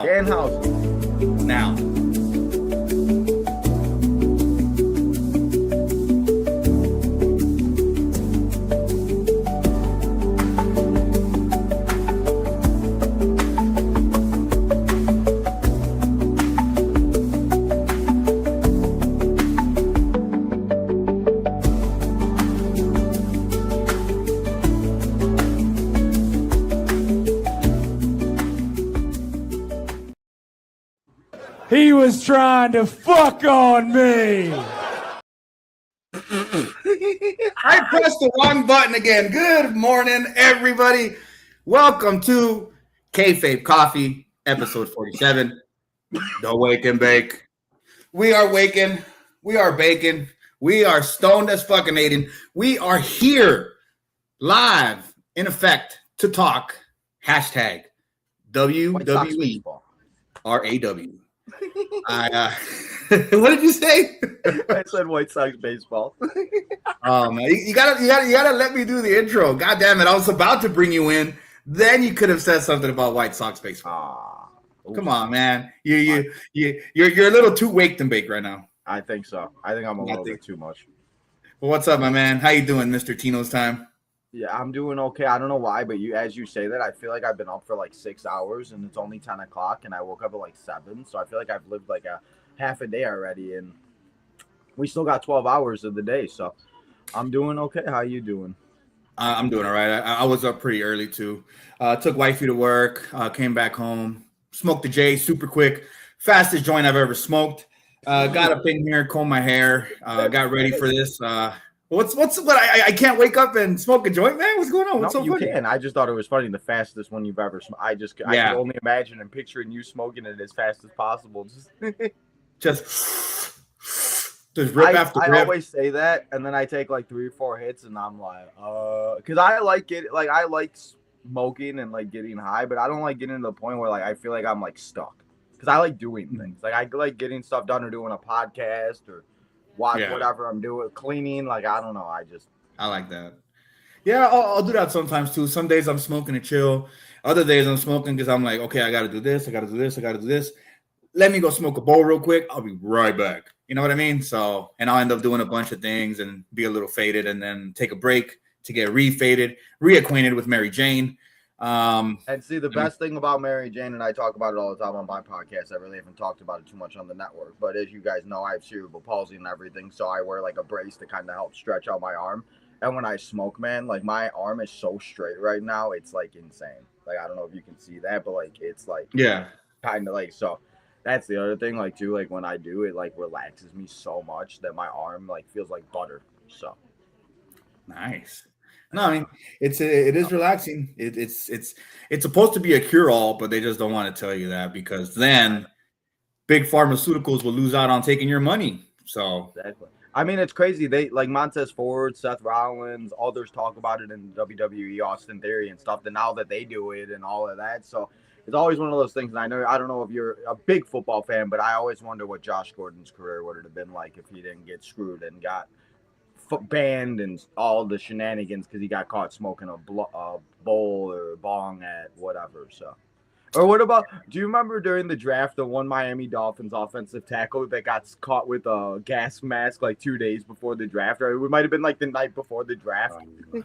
Danhausen. Now. He was trying to fuck on me. I pressed the wrong button again. Good morning, everybody. Welcome to Kayfabe Coffee, episode 47. Don't wake and bake. We are waking. We are baking. We are stoned as fucking Aiden. We are here live, in effect, to talk hashtag WWE RAW. What did you say? I said White Sox baseball. Oh man, you gotta let me do the intro. God damn it! I was about to bring you in. Then you could have said something about White Sox baseball. Come on, man. You're a little too waked and baked right now. I think so. I think I'm a little bit too much. Well, what's up, my man? How you doing, Mr. Tino's time? Yeah, I'm doing okay. I don't know why, but as you say that, I feel like I've been up for like 6 hours and it's only 10 o'clock and I woke up at like 7. So I feel like I've lived like a half a day already and we still got 12 hours of the day. So I'm doing okay. How you doing? I'm doing all right. I was up pretty early too. Took wifey to work, came back home, smoked the J super quick. Fastest joint I've ever smoked. Got up in here, combed my hair, got ready for this. What? I can't wake up and smoke a joint, man. What's going on? What's so funny? You can. I just thought it was funny. The fastest one you've ever smoked. I can only imagine and picturing you smoking it as fast as possible. Just rip after rip. I always say that, and then I take like 3 or 4 hits, and I'm like, because I like it. Like I like smoking and like getting high, but I don't like getting to the point where like I feel like I'm like stuck. Because I like doing things. Like I like getting stuff done or doing a podcast or watch whatever I'm doing, cleaning. Like, I don't know. I like that. Yeah, I'll do that sometimes too. Some days I'm smoking to chill. Other days I'm smoking because I'm like, okay, I got to do this. I got to do this. I got to do this. Let me go smoke a bowl real quick. I'll be right back. You know what I mean? So, and I'll end up doing a bunch of things and be a little faded and then take a break to get re-faded, reacquainted with Mary Jane. And see, the best thing about Mary Jane, and I talk about it all the time on my podcast, I really haven't talked about it too much on the network, but as you guys know, I have cerebral palsy and everything, so I wear like a brace to kind of help stretch out my arm. And when I smoke, man, like my arm is so straight right now, it's like insane. Like, I don't know if you can see that, but like it's like kind of like, so that's the other thing, like too, like when I do it, like relaxes me so much that my arm like feels like butter. So nice. No, I mean it is relaxing. It's supposed to be a cure-all, but they just don't want to tell you that because then big pharmaceuticals will lose out on taking your money. So exactly. I mean, it's crazy. They like Montez Ford, Seth Rollins, others talk about it in WWE, Austin Theory and stuff. And now that they do it and all of that, so it's always one of those things. And I don't know if you're a big football fan, but I always wonder what Josh Gordon's career would have been like if he didn't get screwed and got banned and all the shenanigans because he got caught smoking a bowl or a bong at whatever. So, or what about? Do you remember during the draft the one Miami Dolphins offensive tackle that got caught with a gas mask like 2 days before the draft? Or it might have been like the night before the draft.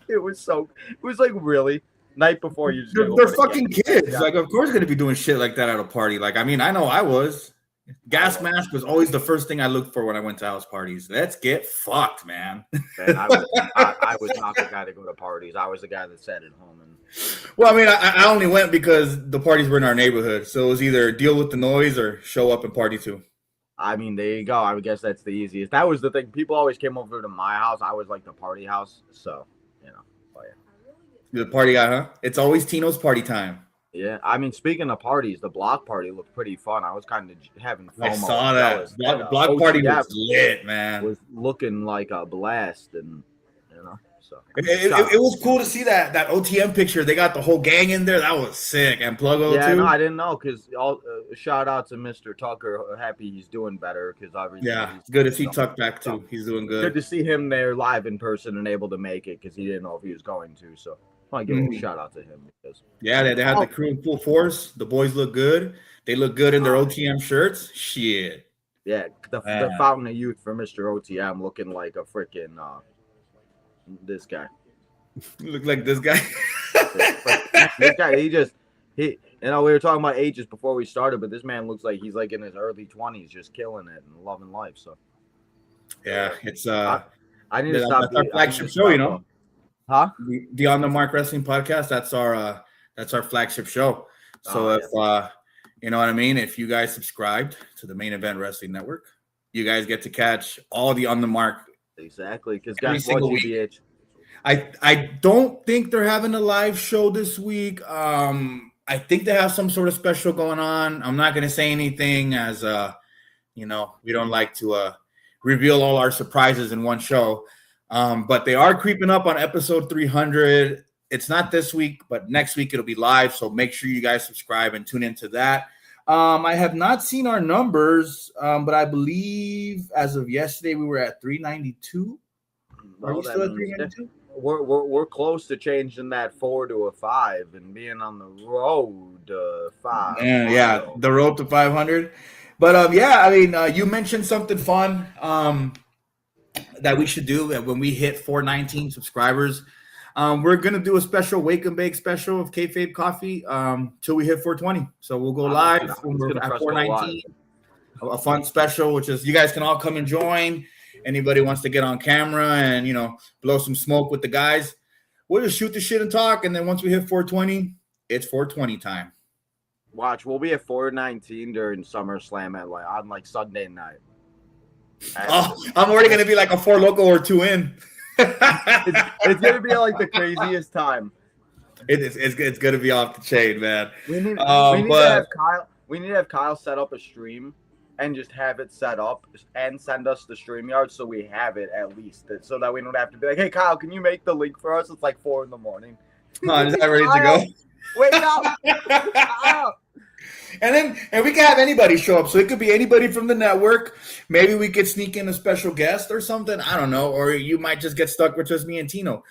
It was like really night before you. They're fucking kids. Yeah. Like, of course, going to be doing shit like that at a party. Like, I mean, I know I was. Gas mask was always the first thing I looked for when I went to house parties. Let's get fucked, man. I was not the guy to go to parties. I was the guy that sat at home. Well, I mean, I only went because the parties were in our neighborhood. So it was either deal with the noise or show up and party too. I mean, there you go. I would guess that's the easiest. That was the thing. People always came over to my house. I was like the party house. So, you know. But yeah. You're the party guy, huh? It's always Tino's party time. Yeah, I mean, speaking of parties, the block party looked pretty fun. I was kind of having FOMO. I saw that. Block party was lit, man. Was looking like a blast, and you know, so it was cool to see that OTM picture. They got the whole gang in there. That was sick. And Pluggo too. Yeah, no, I didn't know because shout out to Mr. Tucker. Happy he's doing better because obviously. Yeah, good to see Tuck back too. He's doing good. Good to see him there live in person and able to make it because he didn't know if he was going to. So. I want to give a shout out to him because they had the crew in full force. The boys look good. They look good in their OTM shirts. Shit. Yeah, the Man. fountain of youth for Mr. OTM looking like a freaking this guy. Look like this guy. This guy, he we were talking about ages before we started, but this man looks like he's like in his early 20s, just killing it and loving life. So Yeah, it's I need to stop. That's our flagship show, you know. Huh? The On the Mark Wrestling Podcast. That's our flagship show. So if you know what I mean, if you guys subscribed to the Main Event Wrestling Network, you guys get to catch all the On the Mark. Exactly, because Every guys, what single week. GBH. I don't think they're having a live show this week. I think they have some sort of special going on. I'm not going to say anything as you know, we don't like to reveal all our surprises in one show. But they are creeping up on episode 300. It's not this week, but next week it'll be live. So make sure you guys subscribe and tune into that. I have not seen our numbers, but I believe as of yesterday we were at 392. Are we still at 392? We're close to changing that 4 to a 5 and being on the road to 5. Yeah, the road to 500. But yeah, I mean, you mentioned something fun that we should do when we hit 419 subscribers. We're gonna do a special wake and bake special of Kayfabe Coffee till we hit 420. So we'll go live when we're at 419. A fun special, which is you guys can all come and join. Anybody wants to get on camera and, you know, blow some smoke with the guys, we'll just shoot the shit and talk. And then once we hit 420, it's 420 time. Watch, we'll be at 419 during SummerSlam on Sunday night. I'm already going to be like a 4 Loco or 2 in. It's going to be like the craziest time. It's going to be off the chain, man. We need to have Kyle set up a stream and just have it set up and send us the StreamYard so we have it at least, so that we don't have to be like, hey, Kyle, can you make the link for us? It's like 4 a.m. Oh, is that ready to go? Wake up! And we can have anybody show up. So it could be anybody from the network. Maybe we could sneak in a special guest or something. I don't know. Or you might just get stuck with just me and Tino.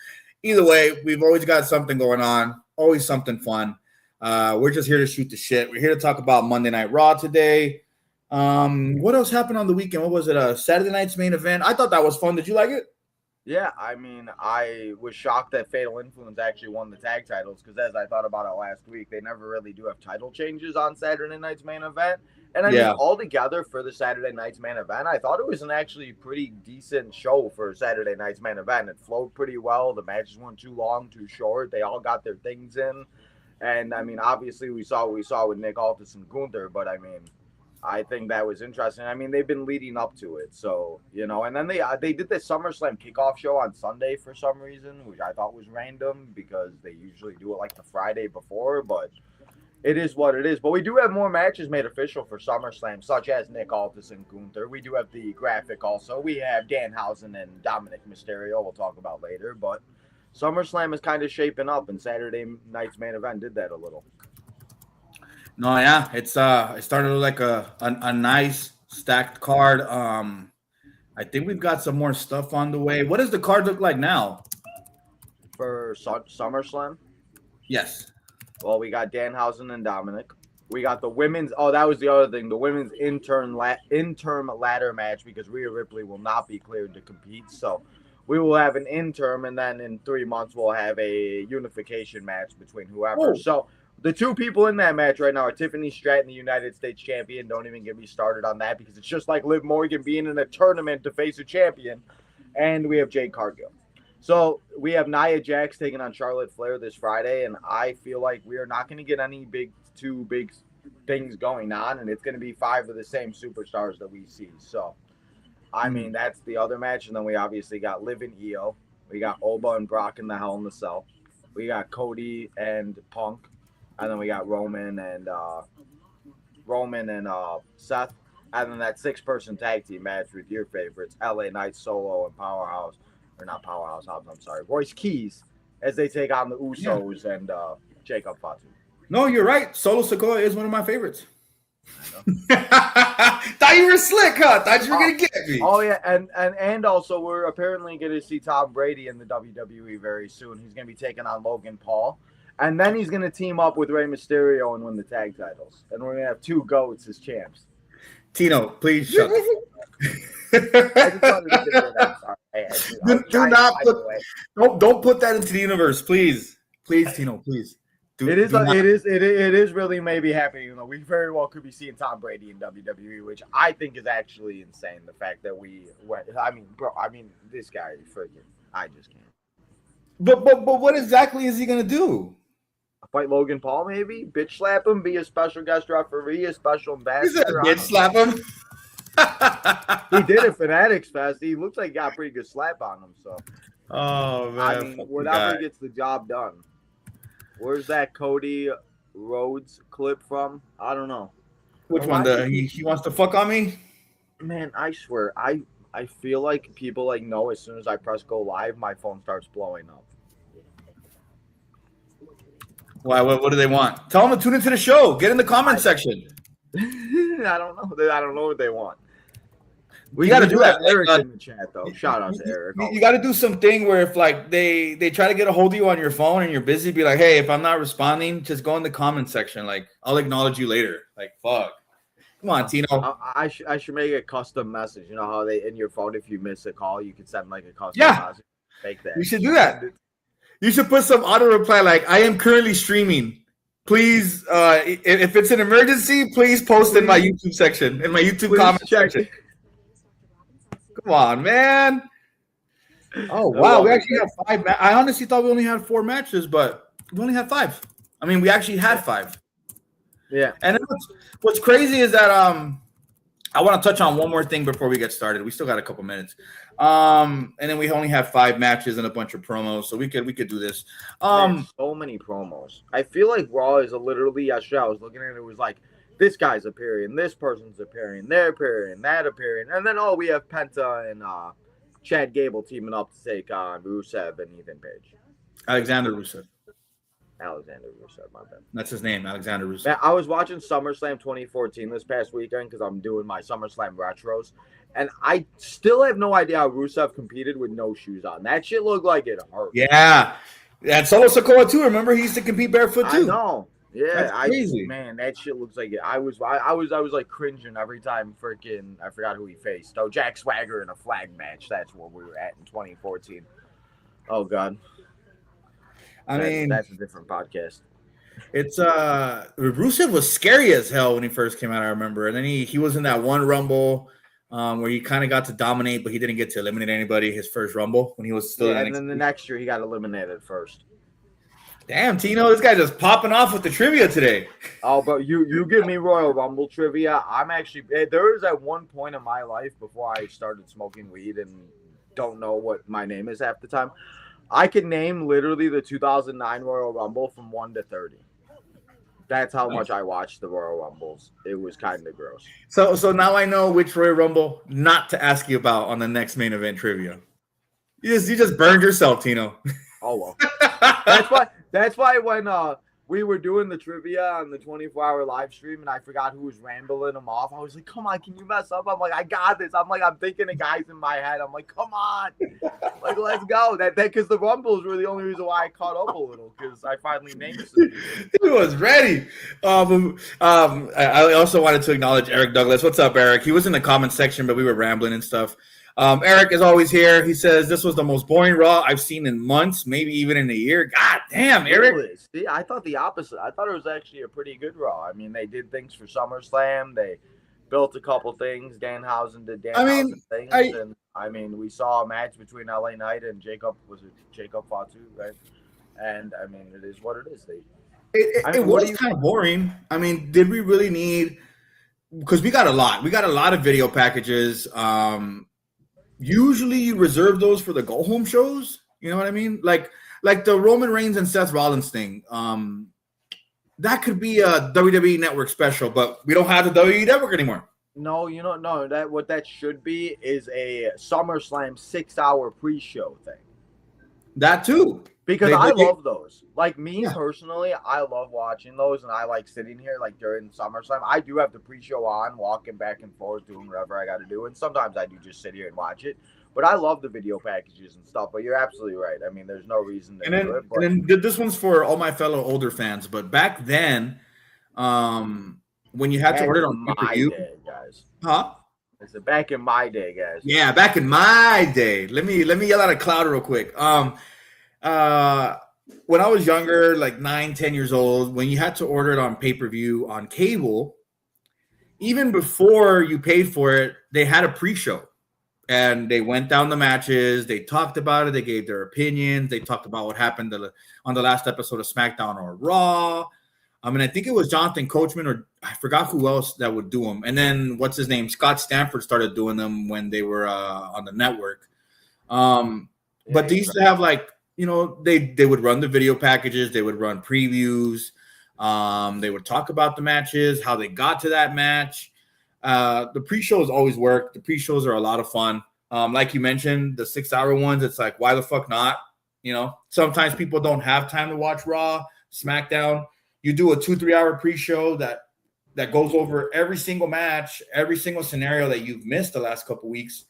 Either way, we've always got something going on. Always something fun. We're just here to shoot the shit. We're here to talk about Monday Night Raw today. What else happened on the weekend? What was it? Saturday night's main event. I thought that was fun. Did you like it? Yeah, I mean, I was shocked that Fatal Influence actually won the tag titles because, as I thought about it last week, they never really do have title changes on Saturday night's main event. And I mean, altogether for the Saturday night's main event, I thought it was an actually pretty decent show for Saturday night's main event. It flowed pretty well. The matches weren't too long, too short. They all got their things in. And I mean, obviously, we saw what we saw with Nick Aldis and Gunther, but I mean, I think that was interesting. I mean, they've been leading up to it, so, you know. And then they did the SummerSlam kickoff show on Sunday for some reason, which I thought was random because they usually do it like the Friday before, but it is what it is. But we do have more matches made official for SummerSlam, such as Nick Aldis and Gunther. We do have the graphic also. We have Danhausen and Dominic Mysterio we'll talk about later, but SummerSlam is kind of shaping up, and Saturday night's main event did that a little. No, yeah, it started to look like a nice stacked card. I think we've got some more stuff on the way. What does the card look like now for SummerSlam? Yes. Well, we got Danhausen and Dominic. We got the women's. Oh, that was the other thing. The women's interim ladder match because Rhea Ripley will not be cleared to compete. So we will have an interim, and then in 3 months we'll have a unification match between whoever. Oh. So the two people in that match right now are Tiffany Stratton, the United States champion. Don't even get me started on that because it's just like Liv Morgan being in a tournament to face a champion. And we have Jade Cargill. So we have Nia Jax taking on Charlotte Flair this Friday, and I feel like we are not going to get any two big things going on, and it's going to be 5 of the same superstars that we see. So, I mean, that's the other match. And then we obviously got Liv and Io. We got Oba and Brock in the Hell in the Cell. We got Cody and Punk. And then we got Roman and Seth. And then that 6-person tag team match with your favorites, LA Knight, Solo, and Powerhouse. Or not Powerhouse Hobbs, I'm sorry. Royce Keys as they take on the Usos and Jacob Fatu. No, you're right. Solo Sikoa is one of my favorites. Thought you were slick, huh? Thought you were going to get me. Oh, yeah. And also we're apparently going to see Tom Brady in the WWE very soon. He's going to be taking on Logan Paul. And then he's going to team up with Rey Mysterio and win the tag titles. And we're going to have two GOATs as champs. Tino, please shut up. I just wanted to get that. I'm sorry. Do not don't put that into the universe, please. Please, Tino, please. It is really maybe happening. You know, we very well could be seeing Tom Brady in WWE, which I think is actually insane. The fact that we went, this guy freaking, I just can't. But what exactly is he gonna do? Fight Logan Paul, maybe bitch slap him, be a special guest referee, a special ambassador. Bitch slap him. He did it Fanatics Fest. He looks like he got a pretty good slap on him. So, oh man, I mean, whatever gets the job done. Where's that Cody Rhodes clip from? I don't know. Which one? He wants to fuck on me? Man, I swear, I feel like people like know as soon as I press go live, my phone starts blowing up. Why? What do they want? Tell them to tune into the show. Get in the comment section. I don't know. I don't know what they want. We got to do that. Eric in the chat though. Shout out to Eric. You got to do something where if like they try to get a hold of you on your phone and you're busy, be like, hey, if I'm not responding, just go in the comment section. Like I'll acknowledge you later. Like fuck. Come on, Tino. I should make a custom message. You know how they in your phone, if you miss a call, you can send like a custom message. Make that. You should do that. You should put some auto reply like, I am currently streaming. Please, if it's an emergency, please post in my YouTube section, in my YouTube comment section. Come on, man. Oh, wow. We actually have 5. I honestly thought we only had 4 matches, but we only had 5. I mean, we actually had 5. Yeah. And what's crazy is that I want to touch on one more thing before we get started. We still got a couple minutes. And then we only have 5 matches and a bunch of promos, so we could do this. So many promos. I feel like Raw is literally yesterday. I was looking at it, it was like this guy's appearing, this person's appearing, they're appearing, that appearing, and then we have Penta and Chad Gable teaming up to take on Rusev and Ethan Page. Alexander Rusev, my bad. That's his name, Alexander Rusev. Man, I was watching SummerSlam 2014 this past weekend because I'm doing my SummerSlam retros, and I still have no idea how Rusev competed with no shoes on. That shit looked like it hurt. Yeah, and Solo Sikoa too. Remember, he used to compete barefoot too. I know. Yeah, that's crazy. Man, that shit looks like it. I was like cringing every time freaking I forgot who he faced. Oh, Jack Swagger in a flag match. That's where we were at in 2014. Oh God. That's a different podcast. It's Rusev was scary as hell when he first came out, I remember. And then he was in that one Rumble where he kind of got to dominate, but he didn't get to eliminate anybody his first Rumble when he was still in and then the next year he got eliminated first. Damn, Tino, this guy just popping off with the trivia today. Oh, but you give me Royal Rumble trivia. I'm actually there was at one point in my life before I started smoking weed and don't know what my name is half the time. I can name literally the 2009 Royal Rumble from 1 to 30. That's how much I watched the Royal Rumbles. It was kind of gross. So now I know which Royal Rumble not to ask you about on the next main event trivia. You just burned yourself, Tino. Oh well. That's why when we were doing the trivia on the 24-hour live stream and I forgot who was rambling them off, I was like, come on, can you mess up? I'm like, I got this. I'm thinking of guys in my head. I'm like, come on. Like, let's go. That because the Rumbles were the only reason why I caught up a little because I finally named some. He was ready. I also wanted to acknowledge Eric Douglas. What's up, Eric? He was in the comment section, but we were rambling and stuff. Eric is always here. He says this was the most boring Raw I've seen in months, maybe even in a year. God damn, Eric. Really? See, I thought the opposite. I thought it was actually a pretty good Raw. I mean, they did things for SummerSlam. They built a couple things. Danhausen did Danhausen things. And I mean, we saw a match between LA Knight and Jacob. Was it Jacob Fatu, right? And I mean, it is what it is. It was kind of boring. I mean, did we really need? Because we got a lot. We got a lot of video packages. Usually you reserve those for the go home shows. You know what I mean? Like the Roman Reigns and Seth Rollins thing. That could be a WWE Network special, but we don't have the WWE Network anymore. No, that what that should be is a SummerSlam 6-hour pre-show thing. That too. Because I love those. Like me personally, I love watching those, and I like sitting here like during SummerSlam. I do have the pre-show on, walking back and forth, doing whatever I got to do, and sometimes I do just sit here and watch it. But I love the video packages and stuff. But you're absolutely right. I mean, there's no reason to do it. But and then this one's for all my fellow older fans. But back then, when you had to back order it in on my pay-per-view, day, guys. huh? I said back in my day, guys. Yeah, back in my day. Let me yell out a cloud real quick. When I was younger, like 9-10 years old, when you had to order it on pay-per-view on cable, even before you paid for it, they had a pre-show. And they went down the matches. They talked about it. They gave their opinions. They talked about what happened on the last episode of SmackDown or Raw. I mean, I think it was Jonathan Coachman, or I forgot who else that would do them. And then what's his name? Scott Stanford started doing them when they were on the network. But they used to have they would run the video packages. They would run previews. They would talk about the matches, how they got to that match. The pre-shows always work. The pre-shows are a lot of fun. Like you mentioned, the 6-hour ones, it's like, why the fuck not? Sometimes people don't have time to watch Raw, SmackDown. You do a 2-3 hour pre-show that goes over every single match, every single scenario that you've missed the last couple weeks.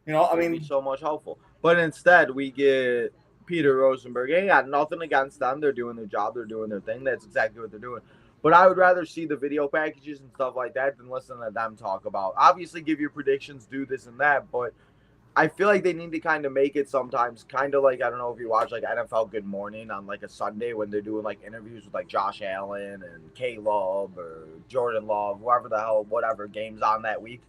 I mean, so much helpful. But instead, we get Peter Rosenberg. Hey, got nothing against them. They're doing their job. They're doing their thing. That's exactly what they're doing. But I would rather see the video packages and stuff like that than listen to them talk about. Obviously, give your predictions, do this and that. But I feel like they need to kind of make it sometimes kind of like, I don't know if you watch like NFL Good Morning on like a Sunday when they're doing like interviews with like Josh Allen and Caleb or Jordan Love, whoever the hell, whatever game's on that week.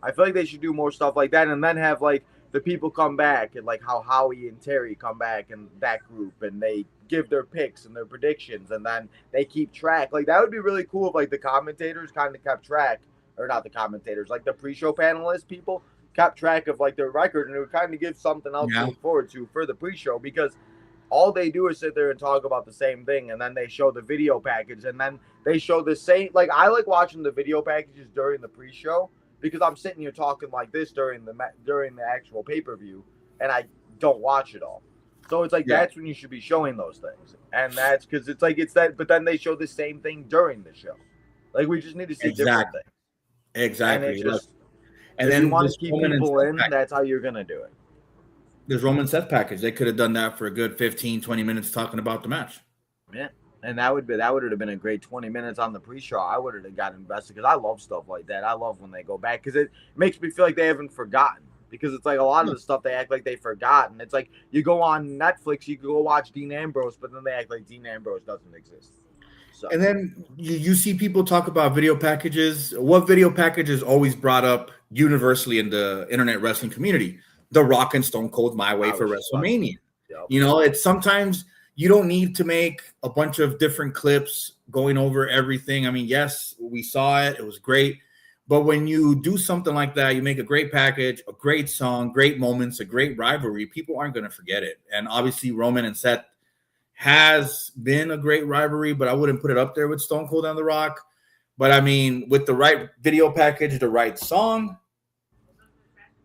I feel like they should do more stuff like that and then have like the people come back and like how Howie and Terry come back and that group and they give their picks and their predictions and then they keep track. Like that would be really cool if like the commentators kind of kept track, or not the commentators, like the pre-show panelists people kept track of like their record, and it would kind of give something else to look forward to for the pre-show, because all they do is sit there and talk about the same thing, and then they show the video package, and then they show the same. Like I like watching the video packages during the pre-show because I'm sitting here talking like this during the actual pay-per-view, and I don't watch it all. So it's like that's when you should be showing those things, and that's because it's like it's that. But then they show the same thing during the show. Like we just need to see different things. Exactly. And then you want to keep people in, that's how you're going to do it. There's Roman Seth package. They could have done that for a good 15, 20 minutes talking about the match. Yeah. And that would have been a great 20 minutes on the pre-show. I would have got invested because I love stuff like that. I love when they go back because it makes me feel like they haven't forgotten. Because it's like a lot of the stuff they act like they forgot. And it's like you go on Netflix, you can go watch Dean Ambrose, but then they act like Dean Ambrose doesn't exist. So. And then you see people talk about video packages. What video package is always brought up universally in the internet wrestling community? The Rock and Stone Cold My Way for WrestleMania. Yep. It's sometimes you don't need to make a bunch of different clips going over everything. I mean, yes, we saw it. It was great. But when you do something like that, you make a great package, a great song, great moments, a great rivalry, people aren't going to forget it. And obviously Roman and Seth has been a great rivalry, but I wouldn't put it up there with Stone Cold and The Rock. But I mean, with the right video package, the right song,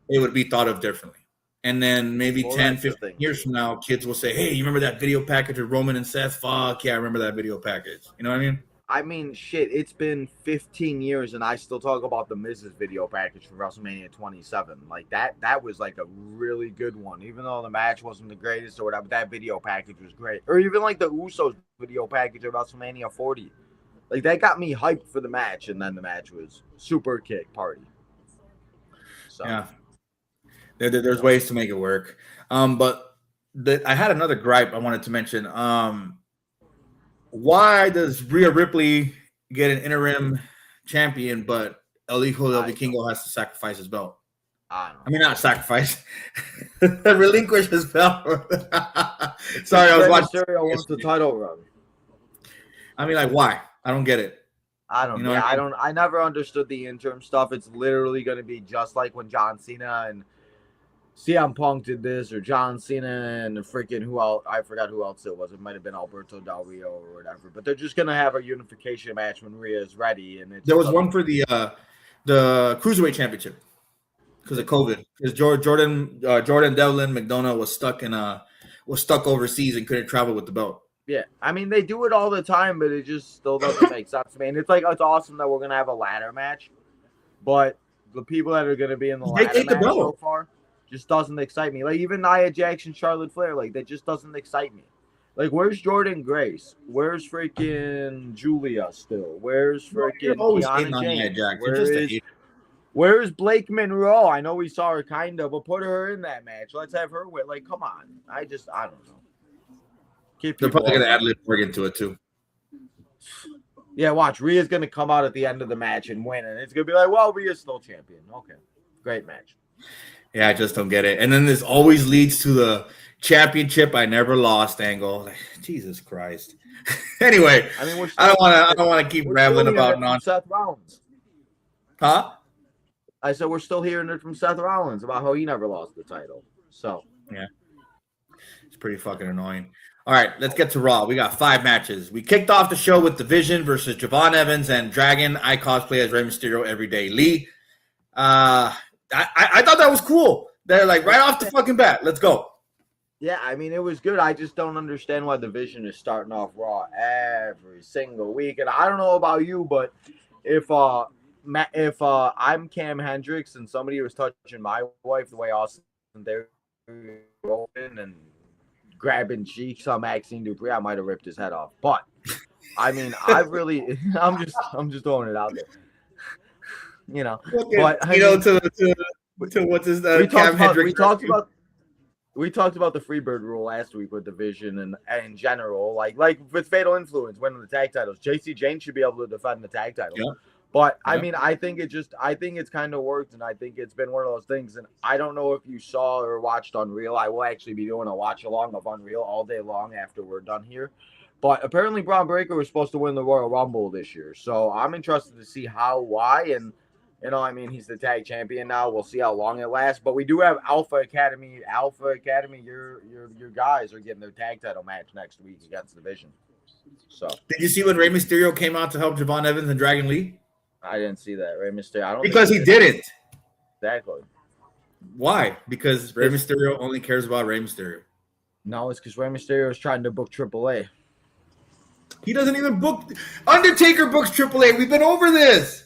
it would be thought of differently. And then maybe 10, 15 years from now, kids will say, hey, you remember that video package of Roman and Seth? Fuck yeah, I remember that video package. You know what I mean? I mean, shit, it's been 15 years and I still talk about the Miz's video package for WrestleMania 27. Like that was like a really good one. Even though the match wasn't the greatest or whatever, that video package was great. Or even like the Usos video package of WrestleMania 40. Like that got me hyped for the match, and then the match was super kick party. So yeah. There's ways to make it work. But I had another gripe I wanted to mention. Why does Rhea Ripley get an interim champion, but El Hijo del Vikingo has to sacrifice his belt? I mean, not sacrifice, relinquish his belt. Sorry, I was watching. Mysterio wants the title run. I mean, like, why? I don't get it. I don't know. I never understood the interim stuff. It's literally going to be just like when John Cena and CM Punk did this, or John Cena and freaking who else? I forgot who else it was. It might have been Alberto Del Rio or whatever. But they're just gonna have a unification match when Rhea is ready. And there was one for the Cruiserweight Championship because of COVID. Because Jordan Devlin McDonough was stuck overseas and couldn't travel with the belt. Yeah, I mean they do it all the time, but it just still doesn't make sense to me. And it's awesome that we're gonna have a ladder match, but the people that are gonna be in the ladder match so far. just doesn't excite me. Like even Nia Jackson, Charlotte Flair, like that just doesn't excite me. Like where's Jordan Grace? Where's freaking Julia still? Where's You're freaking always hating Kiana on Nia James? Jax. You're just a hater. Where's Blake Monroe? I know we saw her kind of, but put her in that match. Let's have her with. Like, come on. I don't know. They're probably going to add Liv Morgan to it too. Yeah, watch. Rhea's going to come out at the end of the match and win, and it's going to be like, well, Rhea's still champion. Okay, great match. Yeah, I just don't get it. And then this always leads to the championship I never lost angle. Like, Jesus Christ. Anyway, I mean, I don't want to keep rambling about nonsense. Seth Rollins. Huh? I said we're still hearing it from Seth Rollins about how he never lost the title. So yeah, it's pretty fucking annoying. All right, let's get to Raw. We got 5 matches. We kicked off the show with Division versus Javon Evans and Dragon. I cosplay as Rey Mysterio Everyday Lee. I thought that was cool. They're like right off the fucking bat. Let's go. Yeah, I mean it was good. I just don't understand why Division is starting off Raw every single week. And I don't know about you, but if I'm Cam Hendricks and somebody was touching my wife the way Austin they're open and grabbing cheeks on Maxine Dupree, I might have ripped his head off. But I mean, I'm just throwing it out there. You know, okay. But to what's his Cam Hendricks? We talked about the Freebird rule last week with Division and in general, like with Fatal Influence winning the tag titles. JC Jane should be able to defend the tag title. Yeah. But I mean, I think it's kind of worked, and I think it's been one of those things. And I don't know if you saw or watched Unreal. I will actually be doing a watch along of Unreal all day long after we're done here. But apparently, Braun Breaker was supposed to win the Royal Rumble this year, so I'm interested to see why, and I mean, he's the tag champion now. We'll see how long it lasts. But we do have Alpha Academy. Your guys are getting their tag title match next week against Division. So did you see when Rey Mysterio came out to help Javon Evans and Dragon Lee? I didn't see that. Rey Mysterio. Because he didn't. Exactly. Why? Because Rey Mysterio only cares about Rey Mysterio. No, it's because Rey Mysterio is trying to book AAA. He doesn't even book. Undertaker books AAA. We've been over this.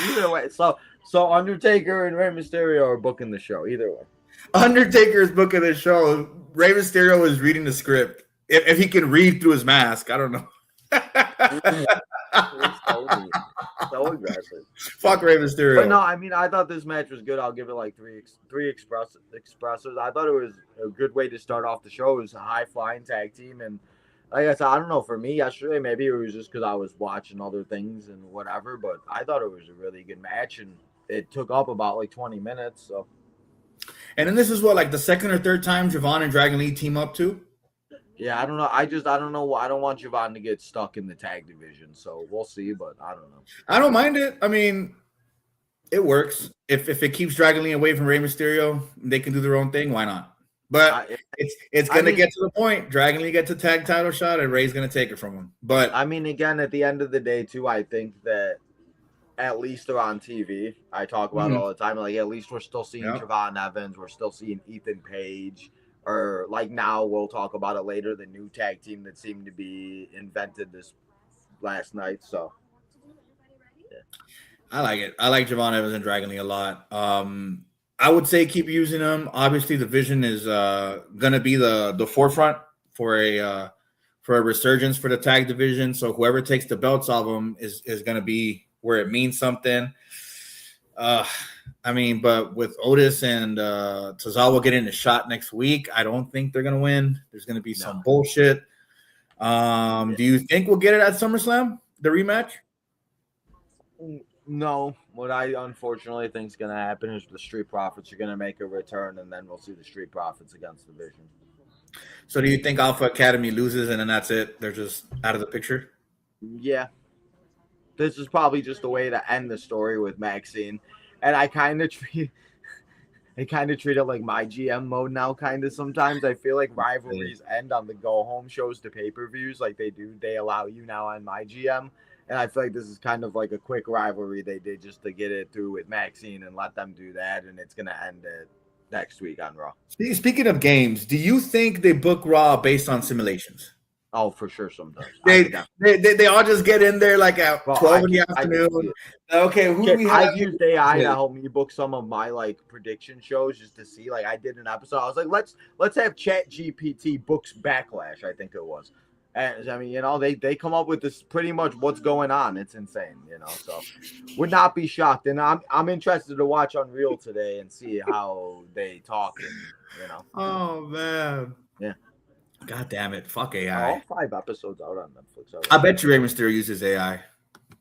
Either way, so Undertaker and Rey Mysterio are booking the show. Either way, Undertaker is booking the show. Rey Mysterio is reading the script. If he can read through his mask, I don't know. So aggressive. Fuck Rey Mysterio. But no, I mean, I thought this match was good. I'll give it like three expressors. I thought it was a good way to start off the show. It was a high flying tag team, and like I said, I don't know, for me yesterday, maybe it was just because I was watching other things and whatever, but I thought it was a really good match, and it took up about like 20 minutes. So, and then this is what, like the second or third time Javon and Dragon Lee team up too? Yeah, I don't know. I don't know. I don't want Javon to get stuck in the tag division, so we'll see, but I don't know. I don't mind it. I mean, it works. If it keeps Dragon Lee away from Rey Mysterio, they can do their own thing. Why not? But it's going to get to the point. Dragon Lee gets a tag title shot, and Ray's going to take it from him. But I mean, again, at the end of the day, too, I think that at least they're on TV. I talk about it all the time. Like, at least we're still seeing Javon Evans. We're still seeing Ethan Page. Or, like, now we'll talk about it later, the new tag team that seemed to be invented this last night. So, yeah. I like it. I like Javon Evans and Dragon Lee a lot. I would say keep using them. Obviously, the Vision is going to be the forefront for a resurgence for the tag division. So whoever takes the belts off them is going to be where it means something. I mean, but with Otis and Tozawa getting a shot next week, I don't think they're going to win. There's going to be some bullshit. Do you think we'll get it at SummerSlam, the rematch? No. What I unfortunately think is going to happen is the Street Profits are going to make a return, and then we'll see the Street Profits against the Vision. So do you think Alpha Academy loses and then that's it? They're just out of the picture? Yeah. This is probably just a way to end the story with Maxine. And I kind of treat it like my GM mode now, kind of sometimes. I feel like rivalries end on the go-home shows to pay-per-views like they do. They allow you now on my GM. And I feel like this is kind of like a quick rivalry they did just to get it through with Maxine and let them do that. And it's going to end it next week on Raw. Speaking of games, do you think they book Raw based on simulations? Oh, for sure, sometimes. They all just get in there like at 12 in the afternoon. Okay, who do we have? I've used AI to help me book some of my like prediction shows just to see. Like I did an episode. I was like, let's have Chat GPT books Backlash. I think it was. And I mean, they come up with this pretty much what's going on. It's insane, So would not be shocked. And I'm interested to watch Unreal today and see how they talk and Oh man. Yeah. God damn it. Fuck AI. All 5 episodes out on Netflix already. I bet you Rey Mysterio uses AI.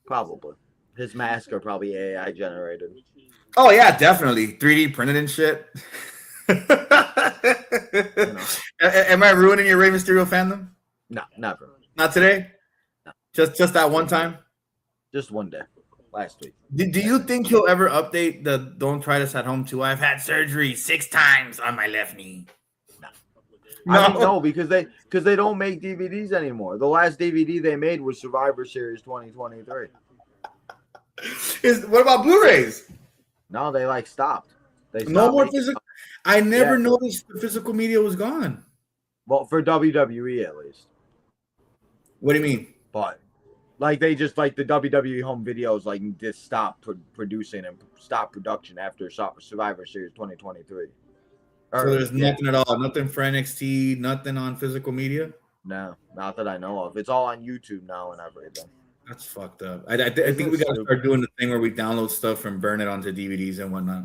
Probably. His masks are probably AI generated. Oh yeah, definitely 3D printed and shit. Am I ruining your Rey Mysterio fandom? No, never. Not today. No. Just that one time. Just one day, last week. Do you think he'll ever update the "Don't try this at home" to "I've had surgery 6 times on my left knee"? No, because they don't make DVDs anymore. The last DVD they made was Survivor Series 2023. What about Blu-rays? No, they stopped. They stopped no more physical. I never noticed the physical media was gone. Well, for WWE at least. What do you mean? But they just the WWE home videos just stopped producing and stopped production after Survivor Series 2023. So there's nothing at all, nothing for NXT, nothing on physical media? No, not that I know of. It's all on YouTube now and everything. That's fucked up. I think we got to start doing the thing where we download stuff and burn it onto DVDs and whatnot.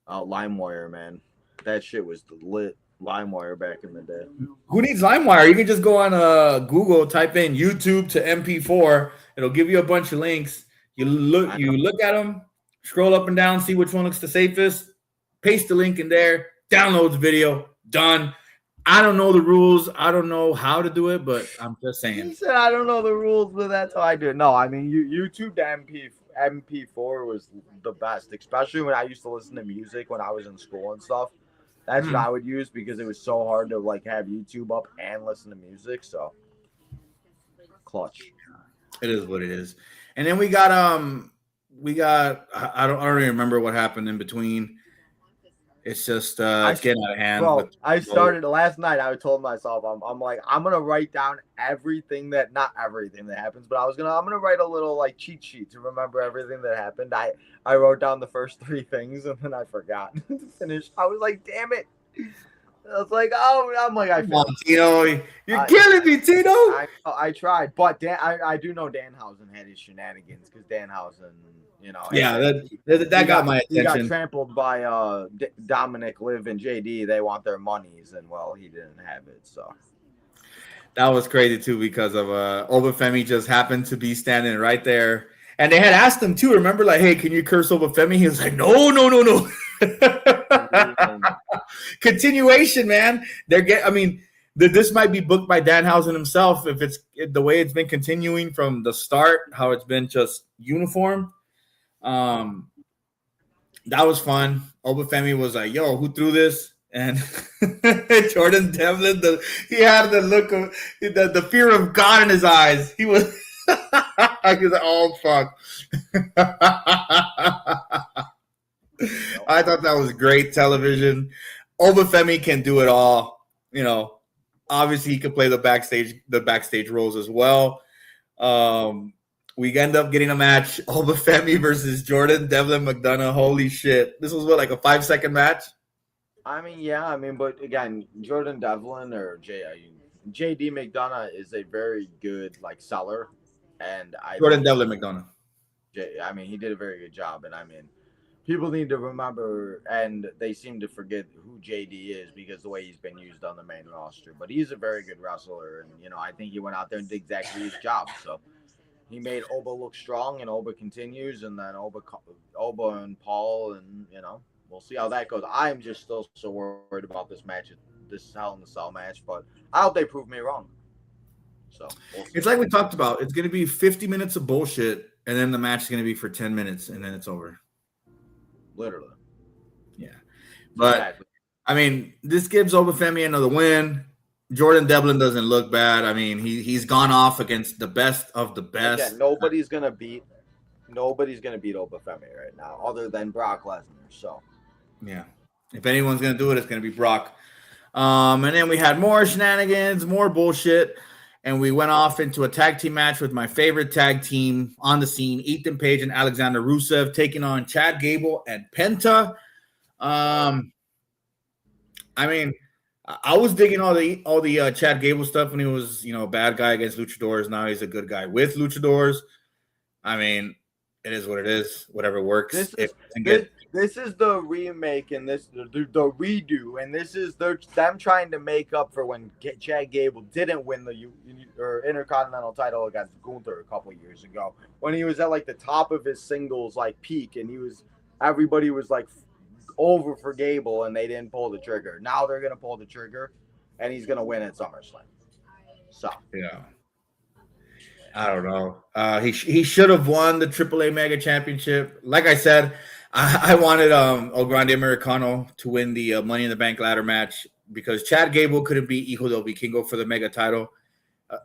Oh, LimeWire, man. That shit was lit. LimeWire back in the day. Who needs LimeWire? You can just go on Google, type in YouTube to MP4. It'll give you a bunch of links. You look at them, scroll up and down, see which one looks the safest, paste the link in there, downloads video, done. I don't know the rules. I don't know how to do it, but I'm just saying. He said I don't know the rules, but that's how I do it. No, I mean YouTube to MP4 was the best, especially when I used to listen to music when I was in school and stuff. That's what I would use because it was so hard to have YouTube up and listen to music. So clutch. It is what it is. And then we got I don't even remember what happened in between. It's just it's getting out of hand. Bro, I started last night. I told myself I'm like I'm gonna write down everything not everything that happens, but I'm gonna write a little cheat sheet to remember everything that happened. I wrote down the first 3 things and then I forgot to finish. I was like, damn it. I was like, I failed. Tino, you're killing me, Tino. I tried, but I do know Danhausen had his shenanigans because Danhausen. That got my attention. He got trampled by Dominic, Liv, and JD. They want their monies, and he didn't have it. So that was crazy too because of Obafemi just happened to be standing right there, and they had asked him too. Remember, hey, can you curse Obafemi? He was like, no. Continuation, man. This might be booked by Danhausen himself if it's the way it's been continuing from the start, how it's been just uniform. That was fun. Obafemi was like, yo, who threw this? And Jordan Devlin, he had the look of the fear of God in his eyes. He was like, oh fuck. I thought that was great television. Obafemi can do it all. Obviously he could play the backstage roles as well. We end up getting a match, Obafemi versus Jordan Devlin McDonough. Holy shit. This was a 5-second match? But again, Jordan Devlin or JD McDonough is a very good seller. And Jordan Devlin McDonough. He did a very good job. And people need to remember, and they seem to forget who JD is because the way he's been used on the main roster. But he's a very good wrestler. And, I think he went out there and did exactly his job. So he made Oba look strong, and Oba continues, and then Oba and Paul, and we'll see how that goes. I'm just still so worried about this match, this Hell in the Cell match, but I hope they prove me wrong. So it's like we talked about. It's going to be 50 minutes of bullshit, and then the match is going to be for 10 minutes, and then it's over. Literally, yeah. But this gives Obafemi another win. Jordan Devlin doesn't look bad. He's gone off against the best of the best. Again, nobody's gonna beat Obafemi right now, other than Brock Lesnar. So, yeah, if anyone's gonna do it, it's gonna be Brock. And then we had more shenanigans, more bullshit, and we went off into a tag team match with my favorite tag team on the scene, Ethan Page and Alexander Rusev, taking on Chad Gable and Penta. I mean, I was digging all the Chad Gable stuff when he was, a bad guy against Luchadors. Now he's a good guy with Luchadors. I mean, it is what it is. Whatever works. This is the remake, and this the redo, and this is them trying to make up for when Chad Gable didn't win the Intercontinental title against Gunther a couple years ago, when he was at like the top of his singles peak, and everybody was like over for Gable, and they didn't pull the trigger. Now they're gonna pull the trigger, and he's gonna win at SummerSlam. So yeah. I don't know. He should have won the AAA Mega Championship. Like I said, I wanted El Grande Americano to win the Money in the Bank ladder match because Chad Gable couldn't beat Hijo del Vikingo for the Mega title.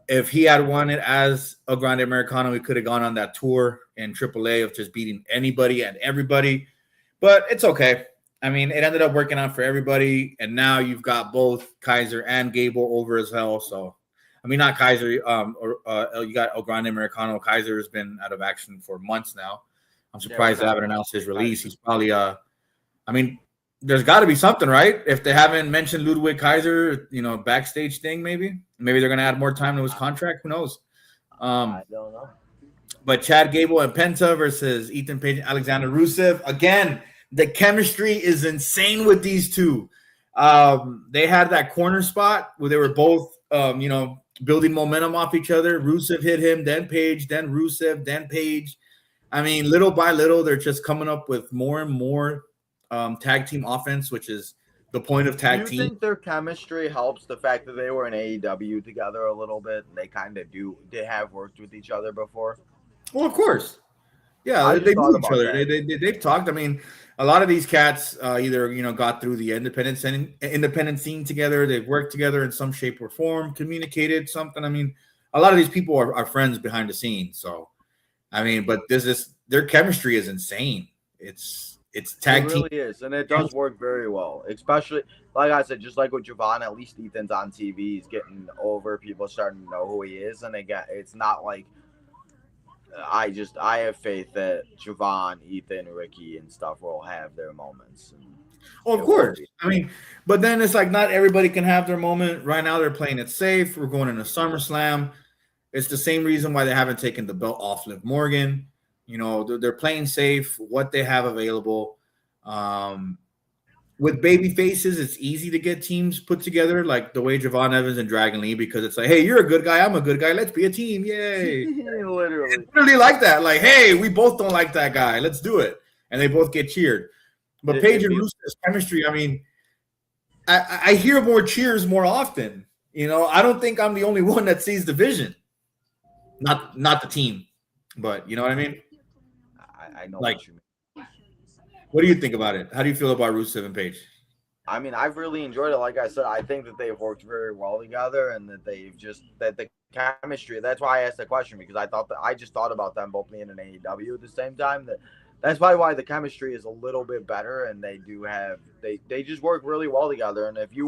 If he had won it as El Grande Americano, we could have gone on that tour in AAA of just beating anybody and everybody. But it's okay. I mean, it ended up working out for everybody, and now you've got both Kaiser and Gable over as hell. So, I mean, not Kaiser. You got El Grande Americano. Kaiser has been out of action for months now. I'm surprised they haven't announced his release. He's probably I mean, there's got to be something, right? If they haven't mentioned Ludwig Kaiser, backstage thing, maybe they're gonna add more time to his contract. Who knows? I don't know. But Chad Gable and Penta versus Ethan Page and Alexander Rusev. Again, the chemistry is insane with these two. They had that corner spot where they were both, building momentum off each other. Rusev hit him, then Page, then Rusev, then Page. I mean, little by little, they're just coming up with more and more tag team offense, which is the point of tag team. Do you think their chemistry helps the fact that they were in AEW together a little bit? And they kind of they have worked with each other before? Well, of course. Yeah, they know each other. They've talked. I mean, a lot of these cats either got through the independent scene together. They've worked together in some shape or form, communicated something. I mean, a lot of these people are friends behind the scenes. So, I mean, but their chemistry is insane. It's tag team. It really is, and it does work very well. Especially, like I said, just like with Javon, at least Ethan's on TV. He's getting over. People starting to know who he is, and it's not like I have faith that Javon, Ethan, Ricky, and stuff will have their moments. Of course. I mean, but then it's like not everybody can have their moment. Right now, they're playing it safe. We're going into SummerSlam. It's the same reason why they haven't taken the belt off Liv Morgan. They're playing safe, what they have available. With baby faces, it's easy to get teams put together, like the way Javon Evans and Dragon Lee, because it's like, hey, you're a good guy, I'm a good guy, let's be a team, yay! literally like that, like, hey, we both don't like that guy, let's do it, and they both get cheered. But Paige and Rusev's chemistry, I mean, I hear more cheers more often. I don't think I'm the only one that sees the vision, not the team, but you know what I mean. I know like, what you mean. What do you think about it? How do you feel about Rusev and Page? I mean, I've really enjoyed it. Like I said, I think that they've worked very well together, and that that the chemistry. That's why I asked the question, because I just thought about them both being in AEW at the same time. That's probably why the chemistry is a little bit better, and they just work really well together. And if you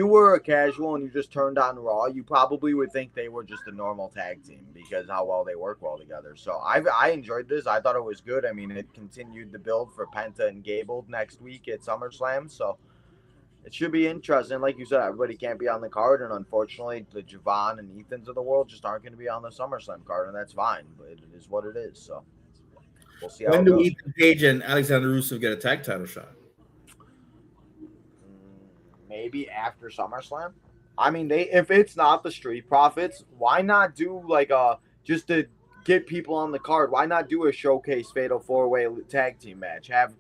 were a casual and you just turned on Raw, you probably would think they were just a normal tag team because how well they work well together. So I enjoyed this. I thought it was good. I mean, it continued the build for Penta and Gable next week at SummerSlam. So it should be interesting. Like you said, everybody can't be on the card. And unfortunately, the Javon and Ethans of the world just aren't going to be on the SummerSlam card. And that's fine. But it is what it is. So we'll see how it goes. When do Ethan Page and Alexander Rusev get a tag title shot? Maybe after SummerSlam. I mean, if it's not the Street Profits, why not do just to get people on the card? Why not do a showcase Fatal 4-Way tag team match? Have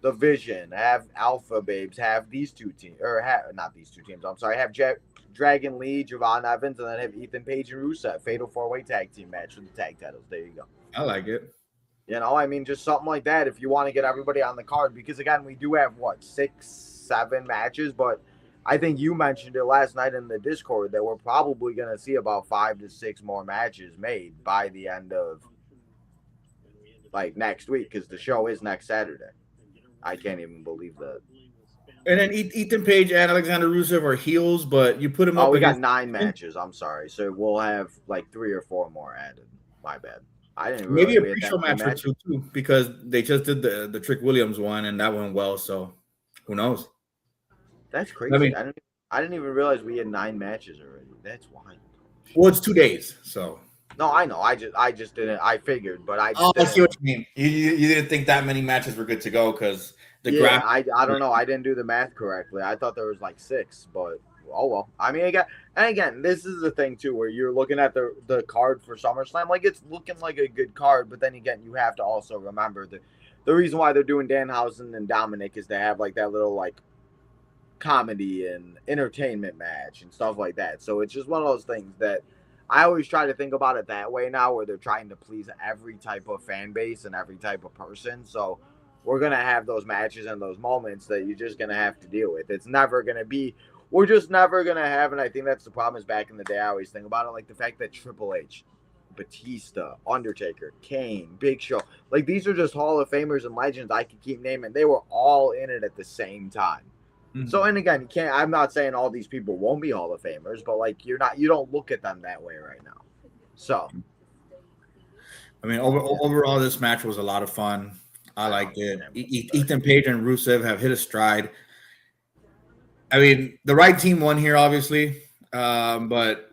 the Vision, have Alpha Babes, have these two teams, or not these two teams. I'm sorry. Have Dragon Lee, Javon Evans, and then have Ethan Page and Rusev Fatal 4-Way tag team match for the tag titles. There you go. I like it. I mean, just something like that if you want to get everybody on the card, because again, we do have 6-7 matches, but I think you mentioned it last night in the Discord that we're probably going to see about 5 to 6 more matches made by the end of next week, because the show is next Saturday. I can't even believe that. And then Ethan Page and Alexander Rusev are heels, but you put them up. Oh, we got 9 matches. I'm sorry. So we'll have like 3 or 4 more added. My bad. I didn't realize Maybe a we had pre-show that match or two too, because they just did the Trick Williams one and that went well. So who knows? That's crazy. I didn't even realize we had 9 matches already. That's wild. Well, it's 2 days, so. No, I know. I just didn't. I figured, but I just. Oh, I see what you mean. You didn't think that many matches were good to go because the graph. I don't know. I didn't do the math correctly. I thought there was like 6, but oh well. I mean, again, this is the thing too, where you're looking at the card for SummerSlam, like it's looking like a good card, but then again, you have to also remember the reason why they're doing Danhausen and Dominic is to have like that little like comedy and entertainment match and stuff like that. So it's just one of those things that I always try to think about it that way now, where they're trying to please every type of fan base and every type of person. So we're going to have those matches and those moments that you're just going to have to deal with. It's never going to be, we're just never going to have, and I think that's the problem is back in the day, I always think about it, like the fact that Triple H, Batista, Undertaker, Kane, Big Show, like these are just Hall of Famers and legends I could keep naming. They were all in it at the same time. Mm-hmm. So, and again, I'm not saying all these people won't be Hall of Famers, but like you don't look at them that way right now. So, I mean, overall, this match was a lot of fun. I liked it. Ethan Page and Rusev have hit a stride. I mean, the right team won here, obviously, but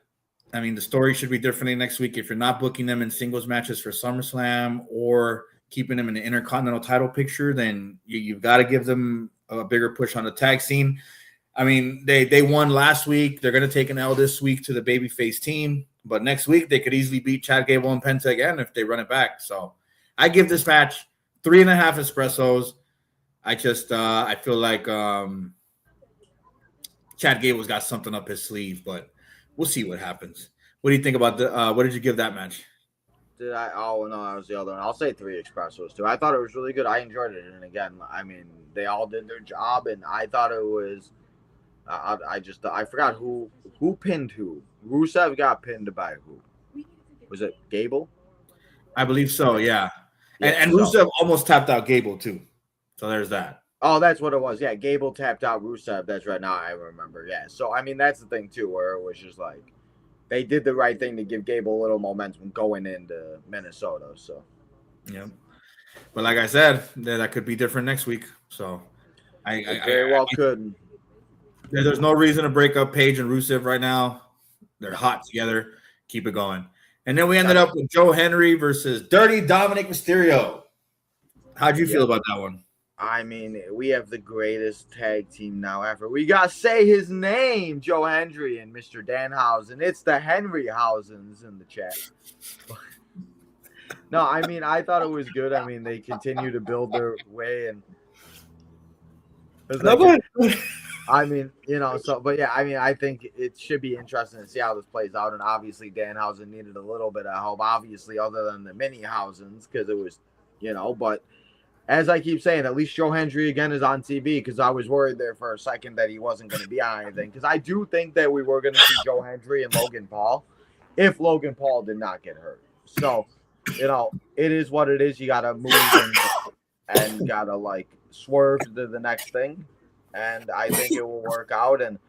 I mean, the story should be differently next week. If you're not booking them in singles matches for SummerSlam or keeping them in the Intercontinental title picture, then you've got to give them a bigger push on the tag scene. I mean, they won last week. They're going to take an L this week to the babyface team, but next week they could easily beat Chad Gable and Penta again if they run it back. So I give this match 3.5 espressos. I feel like Chad Gable's got something up his sleeve, but we'll see what happens. What do you think about what did you give that match? Did I? Oh, no, that was the other one. I'll say 3 espressos, too. I thought it was really good. I enjoyed it. And again, I mean, they all did their job, and I thought it was I forgot who pinned who. Rusev got pinned by who? Was it Gable? I believe so, yeah. And Rusev almost tapped out Gable, too. So there's that. Oh, that's what it was. Yeah, Gable tapped out Rusev. That's right. Now I remember. Yeah. So, I mean, that's the thing, too, where it was just like they did the right thing to give Gable a little momentum going into Minnesota. So, yeah. But like I said, that could be different next week. So, I very well could. There's no reason to break up Page and Rusev right now. They're hot together. Keep it going. And then we ended up with Joe Henry versus Dirty Dominic Mysterio. How'd you feel about that one? I mean, we have the greatest tag team now ever. We got to say his name, Joe Hendry and Mr. Danhausen. It's the Henryhausens in the chat. No, I mean, I thought it was good. I mean, they continue to build their way. And I mean, you know, so, but yeah, I mean, I think it should be interesting to see how this plays out. And obviously, Danhausen needed a little bit of help, obviously, other than the Mini-Hausens, because it was, you know, but as I keep saying, at least Joe Hendry again is on TV, because I was worried there for a second that he wasn't going to be on anything. Because I do think that we were going to see Joe Hendry and Logan Paul if Logan Paul did not get hurt. So, you know, it is what it is. You got to move and got to like swerve to the next thing. And I think it will work out. And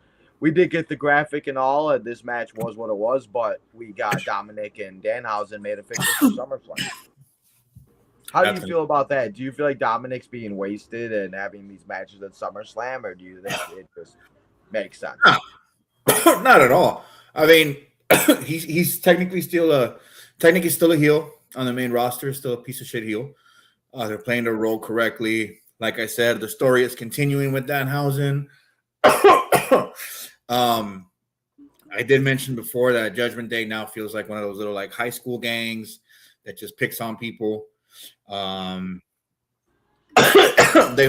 we did get the graphic and all. And this match was what it was. But we got Dominic and Danhausen made a fix for SummerSlam. How do you feel about that? Do you feel like Dominic's being wasted and having these matches at SummerSlam, or do you think it just makes sense? Not at all. I mean, he's technically still a heel on the main roster, still a piece of shit heel. They're playing their role correctly. Like I said, the story is continuing with Danhausen. I did mention before that Judgment Day now feels like one of those little like high school gangs that just picks on people. They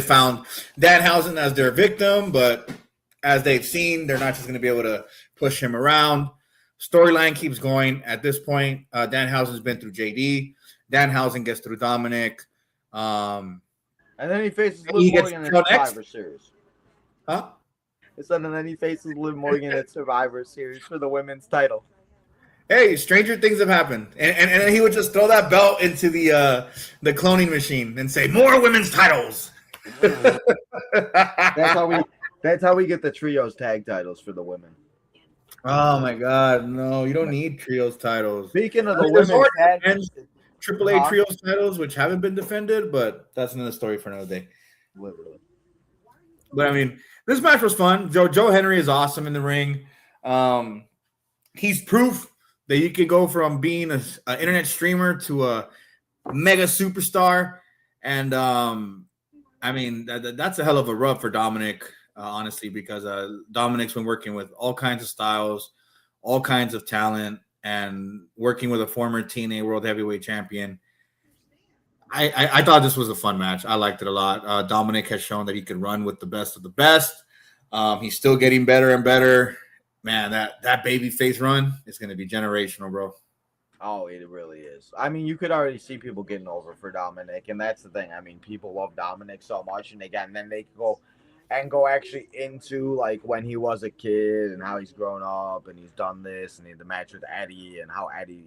found Danhausen as their victim, but as they've seen, they're not just going to be able to push him around. Storyline keeps going. At this point, Danhausen's been through JD. Danhausen gets through Dominic. And then he faces Liv Morgan in Survivor Series. Huh? And then he faces Liv Morgan at Survivor Series for the women's title. Hey, stranger things have happened. And then he would just throw that belt into the cloning machine and say, more women's titles. That's That's how we get the trios tag titles for the women. Oh my God, no! You don't need trios titles. Speaking of the There's women's already tag, AAA trios titles which haven't been defended, but that's another story for another day. literally. But I mean, this match was fun. Joe Henry is awesome in the ring. He's proof that you can go from being an internet streamer to a mega superstar. And I mean, that's a hell of a rub for Dominic, honestly, because Dominic's been working with all kinds of styles, all kinds of talent, and working with a former TNA World Heavyweight Champion. I thought this was a fun match. I liked it a lot. Dominic has shown that he can run with the best of the best. He's still getting better and better. Man, that baby face run is going to be generational, bro. Oh, it really is. I mean, you could already see people getting over for Dominic, and that's the thing. I mean, people love Dominic so much, and again, then they go actually into like when he was a kid and how he's grown up and he's done this and the match with Eddie and how Eddie,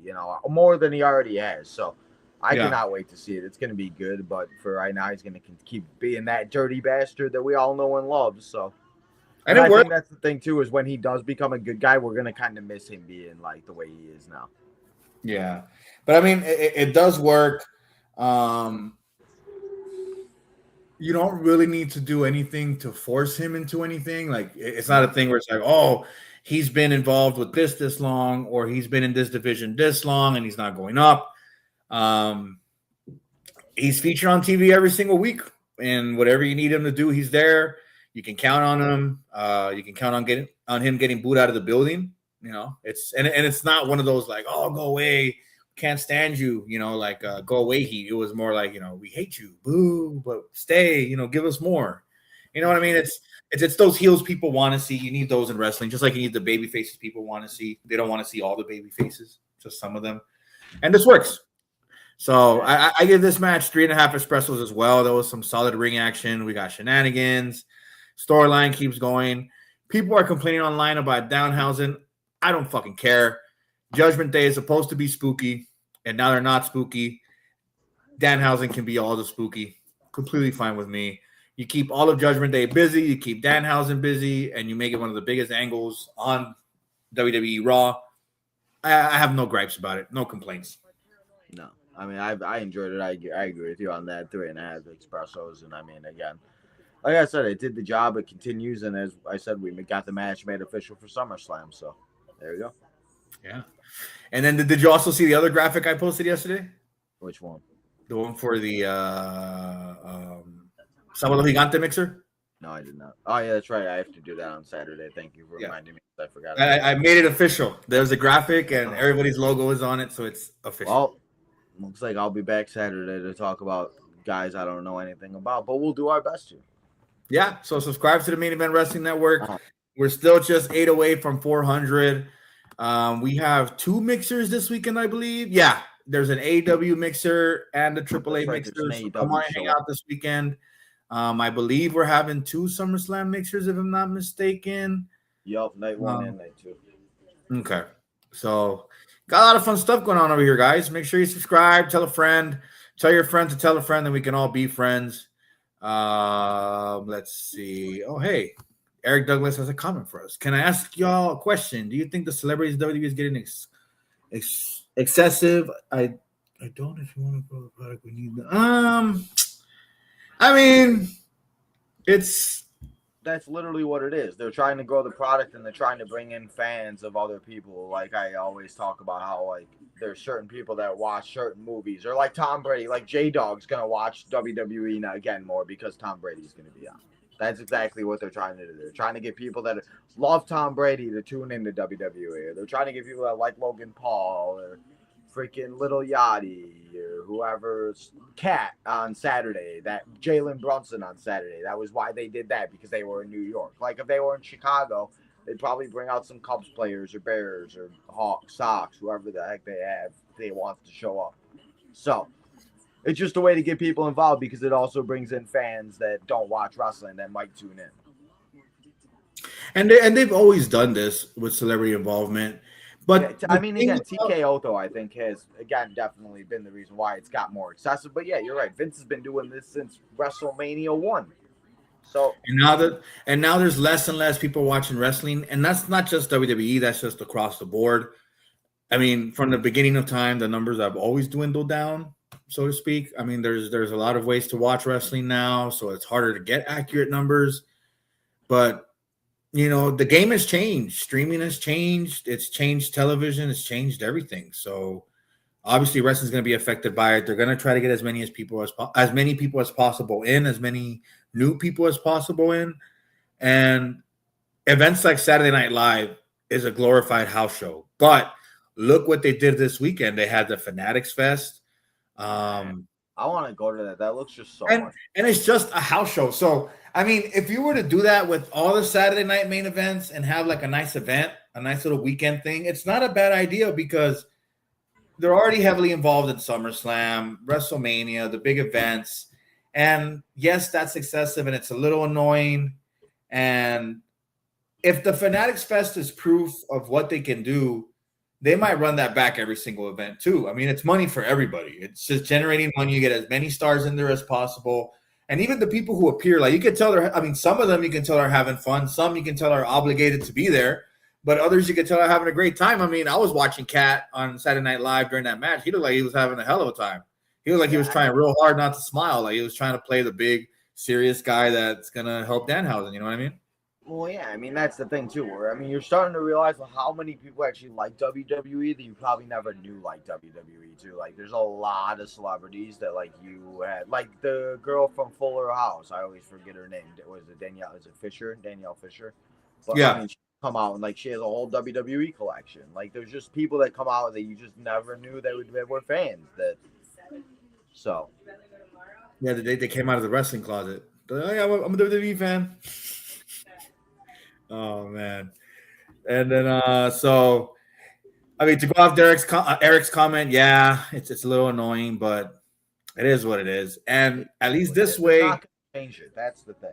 more than he already has. So I cannot wait to see it. It's going to be good, but for right now, he's going to keep being that dirty bastard that we all know and love. So, and I think that's the thing too, is when he does become a good guy, we're going to kind of miss him being like the way he is now. Yeah, but I mean, it does work. You don't really need to do anything to force him into anything. Like, it's not a thing where it's like, oh, he's been involved with this long, or he's been in this division this long, and he's not going up. He's featured on TV every single week, and whatever you need him to do, he's there. You can count on him. You can count on him getting booed out of the building. It's not one of those like, oh, go away, can't stand you, go away heat. It was more like, we hate you, boo, but stay, give us more. You know what I mean? It's those heels people want to see. You need those in wrestling, just like you need the baby faces people want to see. They don't want to see all the baby faces, just some of them. And this works. So I give this match 3.5 espressos as well. There was some solid ring action. We got shenanigans. Storyline keeps going. People are complaining online about Danhausen. I don't fucking care. Judgment Day is supposed to be spooky, and now they're not spooky. Danhausen can be all the spooky. Completely fine with me. You keep all of Judgment Day busy. You keep Danhausen busy, and you make it one of the biggest angles on WWE Raw. I have no gripes about it. No complaints. No. I mean, I enjoyed it. I agree with you on that. 3.5 espressos. And I mean, again, like I said, it did the job. It continues. And as I said, we got the match made official for SummerSlam. So there you go. Yeah. And then did you also see the other graphic I posted yesterday? Which one? The one for the Sábado Gigante mixer? No, I did not. Oh, yeah, that's right. I have to do that on Saturday. Thank you for reminding me. I forgot. I made it official. There's a graphic, and everybody's logo is on it, so it's official. Well, looks like I'll be back Saturday to talk about guys I don't know anything about, but we'll do our best to. Yeah, so subscribe to the Main Event Wrestling Network. We're still just 8 away from 400. We have 2 mixers this weekend, I believe. Yeah, there's an AEW mixer and a AAA mixer. So come on and hang out this weekend. I believe we're having 2 SummerSlam mixers, if I'm not mistaken. Yep, night 1 and night 2. Okay, so got a lot of fun stuff going on over here, guys. Make sure you subscribe, tell a friend, tell your friend to tell a friend, then we can all be friends. Let's see. Oh, hey, Eric Douglas has a comment for us. Can I ask y'all a question? Do you think the celebrities WWE is getting excessive? I don't. If you want to grow the product, we need. I mean, that's literally what it is. They're trying to grow the product and they're trying to bring in fans of other people. Like I always talk about how like there's certain people that watch certain movies, or like Tom Brady, like J-Dog's gonna watch WWE now again more because Tom Brady's gonna be on. That's exactly what they're trying to do. They're trying to get people that love Tom Brady to tune into WWE. They're trying to get people that like Logan Paul or freaking Little Yachty or whoever's Cat on Saturday, that Jalen Brunson on Saturday. That was why they did that, because they were in New York. Like if they were in Chicago, they'd probably bring out some Cubs players or Bears or Hawks, Sox, whoever the heck they want to show up. So it's just a way to get people involved, because it also brings in fans that don't watch wrestling that might tune in. And they've always done this with celebrity involvement. But I mean, again, TKO, though, I think has, again, definitely been the reason why it's got more excessive. But yeah, you're right. Vince has been doing this since WrestleMania 1. So and now there's less and less people watching wrestling, and that's not just WWE. That's just across the board. I mean, from the beginning of time, the numbers have always dwindled down, so to speak. I mean, there's a lot of ways to watch wrestling now, so it's harder to get accurate numbers. But the game has changed. Streaming has changed. It's changed television. It's changed everything. So obviously, wrestling's going to be affected by it. They're going to try to get as many people as possible in, as many new people as possible in, and events like Saturday Night Live is a glorified house show. But look what they did this weekend. They had the Fanatics Fest. I want to go to that. That looks just so much. And it's just a house show. So, I mean, if you were to do that with all the Saturday night main events and have like a nice event, a nice little weekend thing, it's not a bad idea because they're already heavily involved in SummerSlam, WrestleMania, the big events. And yes, that's excessive and it's a little annoying. And if the Fanatics Fest is proof of what they can do, they might run that back every single event too. I mean, it's money for everybody. It's just generating money. You get as many stars in there as possible. And even the people who appear, like you can tell some of them you can tell are having fun. Some you can tell are obligated to be there. But others you can tell are having a great time. I mean, I was watching Kat on Saturday Night Live during that match. He looked like he was having a hell of a time. He looked like he was trying real hard not to smile. Like he was trying to play the big, serious guy that's going to help Danhausen. You know what I mean? Well, yeah, I mean, that's the thing, too. Where, you're starting to realize how many people actually like WWE that you probably never knew like WWE, too. Like, there's a lot of celebrities that, like, you had. Like, the girl from Fuller House. I always forget her name. Was it Danielle? Is it Fisher? Danielle Fisher? But, yeah. She come out and, like, she has a whole WWE collection. Like, there's just people that come out that you just never knew that were fans. So. Yeah, they came out of the wrestling closet. Like, oh, yeah, I'm a WWE fan. Oh man, and then so I mean to go off Eric's comment, yeah, it's a little annoying, but it is what it is, and at least this way, not gonna change it. That's the thing.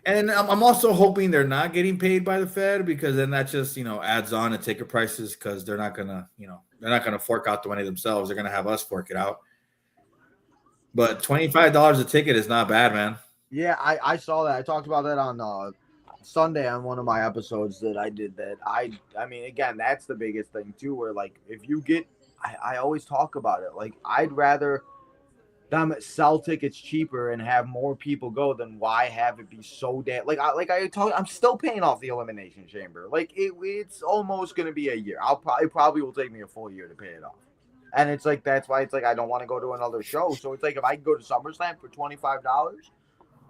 And I'm also hoping they're not getting paid by the Fed because then that just adds on to ticket prices because they're not gonna fork out the money themselves. They're gonna have us fork it out. But $25 a ticket is not bad, man. Yeah, I saw that. I talked about that on Sunday on one of my episodes that I did that. I mean, again, that's the biggest thing too, where like if you get, I always talk about it. Like I'd rather them sell tickets cheaper and have more people go than why have it be so damn I'm still paying off the Elimination Chamber. Like it's almost gonna be a year. Probably will take me a full year to pay it off. And it's like that's why it's like I don't want to go to another show. So it's like if I can go to SummerSlam for $25.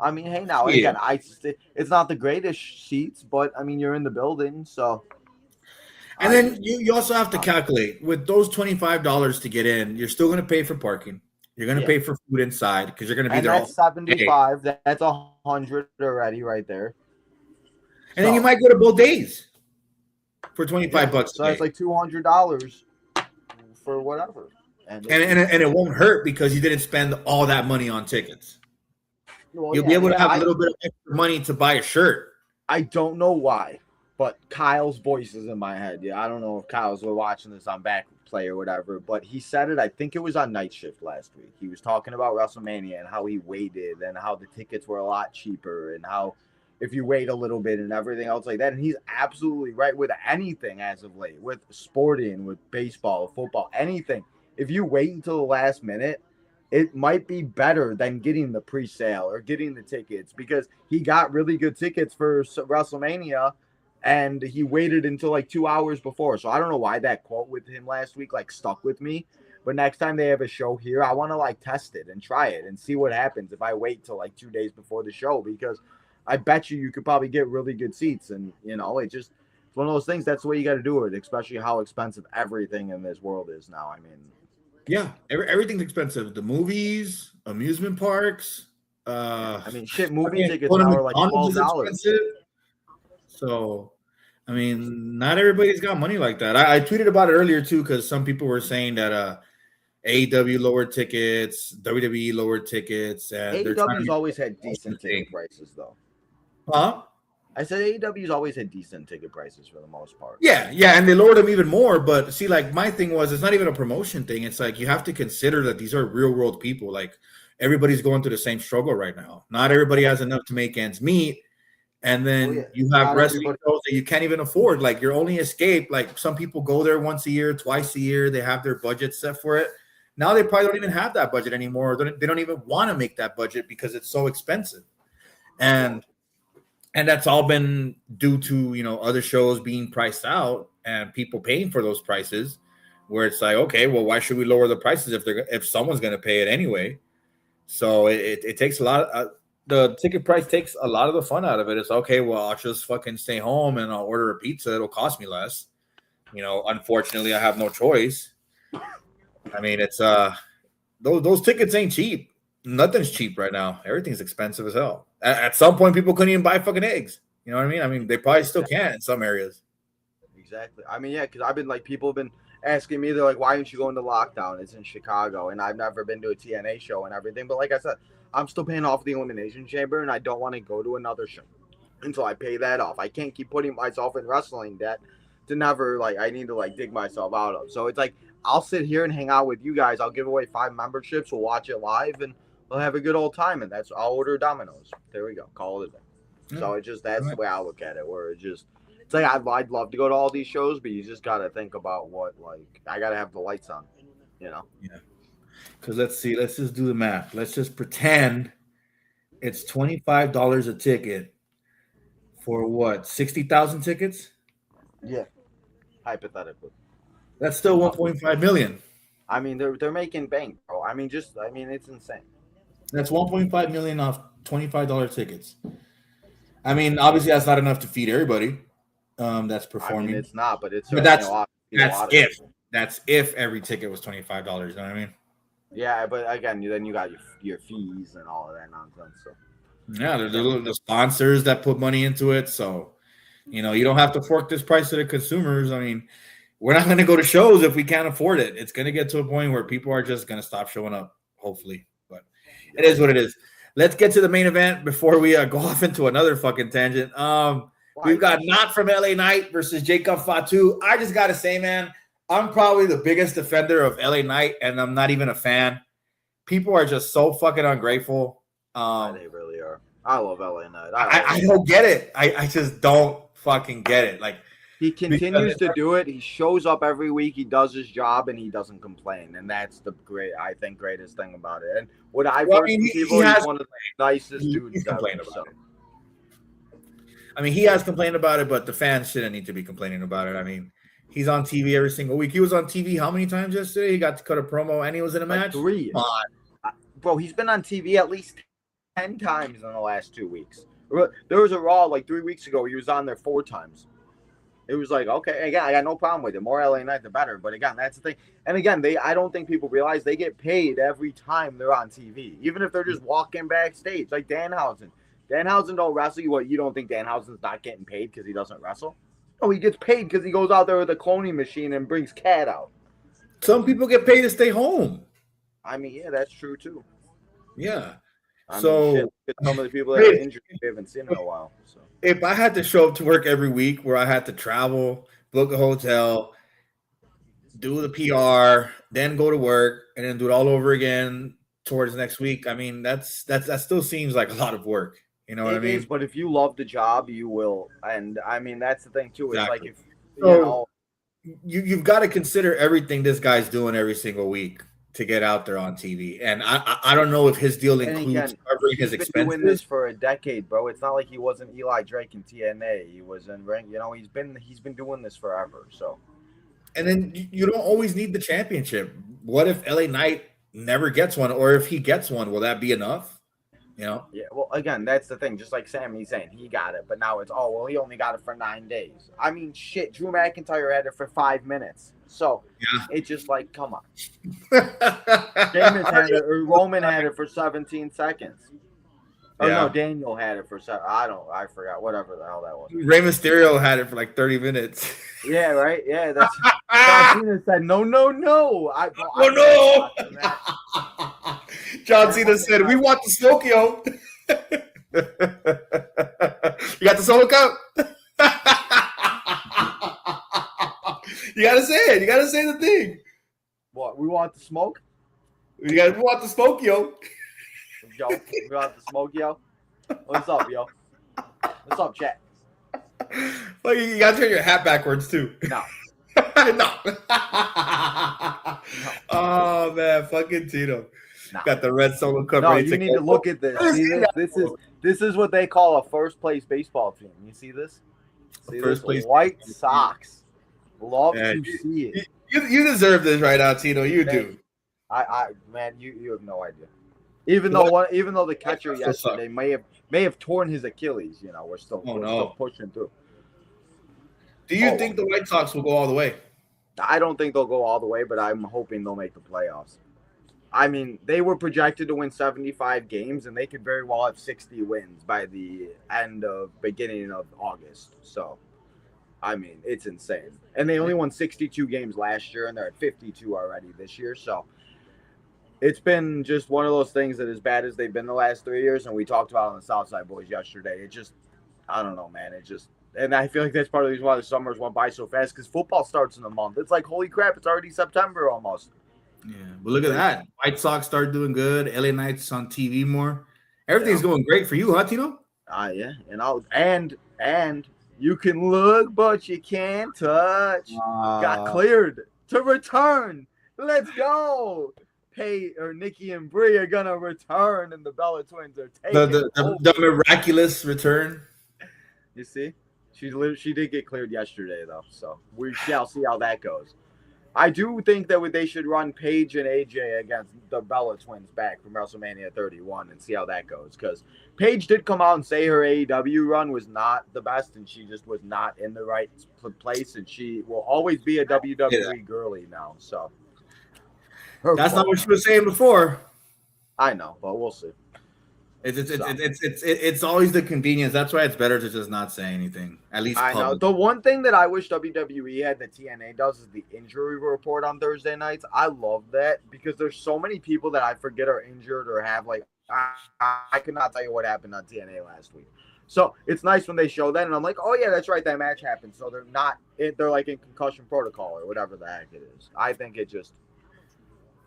I mean, hey, now again, it's not the greatest seats, but I mean, you're in the building, so. And then you also have to calculate with those $25 to get in. You're still going to pay for parking. You're going to pay for food inside because you're going to be there. That's $75. That's $100 already right there. And then you might go to both days for $25. So that's like $200 for whatever. And it won't hurt because you didn't spend all that money on tickets. Well, you'll be able to have a little bit of extra money to buy a shirt. I don't know why, but Kyle's voice is in my head. Yeah, I don't know if Kyle's watching this on back play or whatever, but he said it. I think it was on Night Shift last week. He was talking about WrestleMania and how he waited and how the tickets were a lot cheaper and how if you wait a little bit and everything else like that. And he's absolutely right with anything as of late, with sporting, with baseball, football, anything. If you wait until the last minute, it might be better than getting the pre-sale or getting the tickets because he got really good tickets for WrestleMania and he waited until like 2 hours before. So I don't know why that quote with him last week like stuck with me. But next time they have a show here, I want to like test it and try it and see what happens if I wait till like 2 days before the show because I bet you could probably get really good seats. And, it's one of those things. That's the way you got to do it, especially how expensive everything in this world is now. I mean, yeah, everything's expensive. The movies, amusement parks. Movie tickets now are like $12. So, I mean, not everybody's got money like that. I tweeted about it earlier too because some people were saying that AEW lowered tickets, WWE lowered tickets, and AEW's always had decent ticket prices, though. Huh? I said AEW's always had decent ticket prices for the most part. Yeah, and they lowered them even more. But see, like my thing was, it's not even a promotion thing. It's like you have to consider that these are real world people. Like everybody's going through the same struggle right now. Not everybody has enough to make ends meet. And then you have wrestling shows that you can't even afford. Like your only escape, like some people go there once a year, twice a year. They have their budget set for it. Now they probably don't even have that budget anymore. They don't even want to make that budget because it's so expensive. And that's all been due to, other shows being priced out and people paying for those prices, where it's like, okay, well, why should we lower the prices if someone's going to pay it anyway? So it takes a lot. The ticket price takes a lot of the fun out of it. It's okay, well, I'll just fucking stay home and I'll order a pizza. It'll cost me less. Unfortunately, I have no choice. I mean, it's those tickets ain't cheap. Nothing's cheap right now. Everything's expensive as hell. At some point, people couldn't even buy fucking eggs. You know what I mean? I mean, they probably still can in some areas. Exactly. I mean, yeah, because I've been like, people have been asking me, they're like, why aren't you going to lockdown? It's in Chicago, and I've never been to a TNA show and everything. But like I said, I'm still paying off the Elimination Chamber, and I don't want to go to another show until I pay that off. I can't keep putting myself in wrestling debt to never, I need to, dig myself out of. So it's like, I'll sit here and hang out with you guys. I'll give away 5 memberships. We'll watch it live, and we'll have a good old time. And I'll order Domino's. There we go. Call it a day. So that's the way I look at it, where it's like, I'd love to go to all these shows, but you just got to think about what, I got to have the lights on, Yeah. Because let's just do the math. Let's just pretend it's $25 a ticket for what, 60,000 tickets? Yeah, hypothetically. That's still 1.5 million. I mean, they're making bank, bro. I mean, it's insane. That's 1.5 million off $25 tickets. I mean, obviously that's not enough to feed everybody that's performing. I mean, it's not, but it's that's if every ticket was $25. You know what I mean? Yeah, but again, then you got your fees and all of that nonsense. So. Yeah, the sponsors that put money into it. So, you don't have to fork this price to the consumers. I mean, we're not going to go to shows if we can't afford it. It's going to get to a point where people are just going to stop showing up, hopefully. But it is what it is. Let's get to the main event before we go off into another fucking tangent. We've got Not From LA Knight versus Jacob Fatu. I just got to say, man, I'm probably the biggest defender of LA Knight, and I'm not even a fan. People are just so fucking ungrateful. They really are. I love LA Knight. I don't get it. I just don't fucking get it. He continues to do it. He shows up every week. He does his job, and he doesn't complain. And that's the greatest thing about it. And what I've heard from people, he's one of the nicest dudes ever. I mean, he has complained about it, but the fans shouldn't need to be complaining about it. I mean, he's on TV every single week. He was on TV how many times yesterday? He got to cut a promo, and he was in a match? 3. Bro, he's been on TV at least 10 times in the last 2 weeks. There was a Raw 3 weeks ago. He was on there 4 times. It was like, okay, again, I got no problem with it. More LA Knight, the better. But again, that's the thing. And again, I don't think people realize they get paid every time they're on TV, even if they're just walking backstage, like Danhausen. Danhausen don't wrestle. You don't think Danhausen's not getting paid because he doesn't wrestle? No, he gets paid because he goes out there with a cloning machine and brings Cat out. Some people get paid to stay home. I mean, yeah, that's true too. Yeah. Some of the people that are injured, we haven't seen in a while. So. If I had to show up to work every week, where I had to travel, book a hotel, do the PR, then go to work, and then do it all over again towards next week, I mean, that still seems like a lot of work. You know what I mean? It is, but if you love the job, you will. And I mean, that's the thing too. Exactly. It's like you've got to consider everything this guy's doing every single week to get out there on TV. And I don't know if his deal includes covering his expenses. He's been doing this for a decade, bro. It's not like he wasn't Eli Drake in TNA. He was in ring. He's been doing this forever. So. And then you don't always need the championship. What if LA Knight never gets one, or if he gets one, will that be enough? Yeah, well, again, that's the thing. Just like Sammy's saying, he got it, but now it's, he only got it for 9 days. I mean, shit, Drew McIntyre had it for 5 minutes. So it's just like, come on. Roman had it for 17 seconds. Oh, no, Daniel had it for 7. I forgot, whatever the hell that was. Rey Mysterio had it for 30 minutes. Yeah, right? Yeah, that's John Cena said, no. No. John Cena said, we want the smoke, yo. You got the solo cup? You got to say it. You got to say the thing. What? We want the smoke? We want the smoke, yo. yo? You about to smoke, yo? What's up, yo? What's up, chat? Well, you gotta turn your hat backwards too. No. No. Oh man, fucking Tito. No. Got the red solo cup. No, ready you need to look at this. See this? This is what they call a first place baseball team. You see this? See First this? place White Sox. Love Man, to see it. You deserve this right now, Tito. You Man, do. Man, you have no idea. Even though the catcher yesterday may have torn his Achilles, we're still pushing through. Do you think the White Sox will go all the way? I don't think they'll go all the way, but I'm hoping they'll make the playoffs. I mean, they were projected to win 75 games, and they could very well have 60 wins by the beginning of August. So, I mean, it's insane. And they only won 62 games last year, and they're at 52 already this year. So, it's been just one of those things that as bad as they've been the last 3 years, and we talked about it on the Southside Boys yesterday, it just, I don't know, man. And I feel like that's part of the reason why the summers went by so fast, because football starts in a month. It's like, holy crap, it's already September almost. Yeah, but look at that. White Sox start doing good. LA Knights on TV more. Everything's going great for you, huh, Tino? Yeah. And you can look, but you can't touch. Got cleared to return. Let's go. Nikki and Bree are gonna return, and the Bella twins are taking the miraculous return. You see, she did get cleared yesterday though, so we shall see how that goes. I do think that they should run Paige and AJ against the Bella twins back from WrestleMania 31 and see how that goes, because Paige did come out and say her AEW run was not the best, and she just was not in the right place, and she will always be a WWE girly now. So. That's not what she was saying before. I know, but we'll see. It's always the convenience. That's why it's better to just not say anything. At least I know. The one thing that I wish WWE had that TNA does is the injury report on Thursday nights. I love that because there's so many people that I forget are injured or have I could not tell you what happened on TNA last week. So it's nice when they show that, and I'm like, oh yeah, that's right, that match happened. So they're like in concussion protocol or whatever the heck it is. I think it just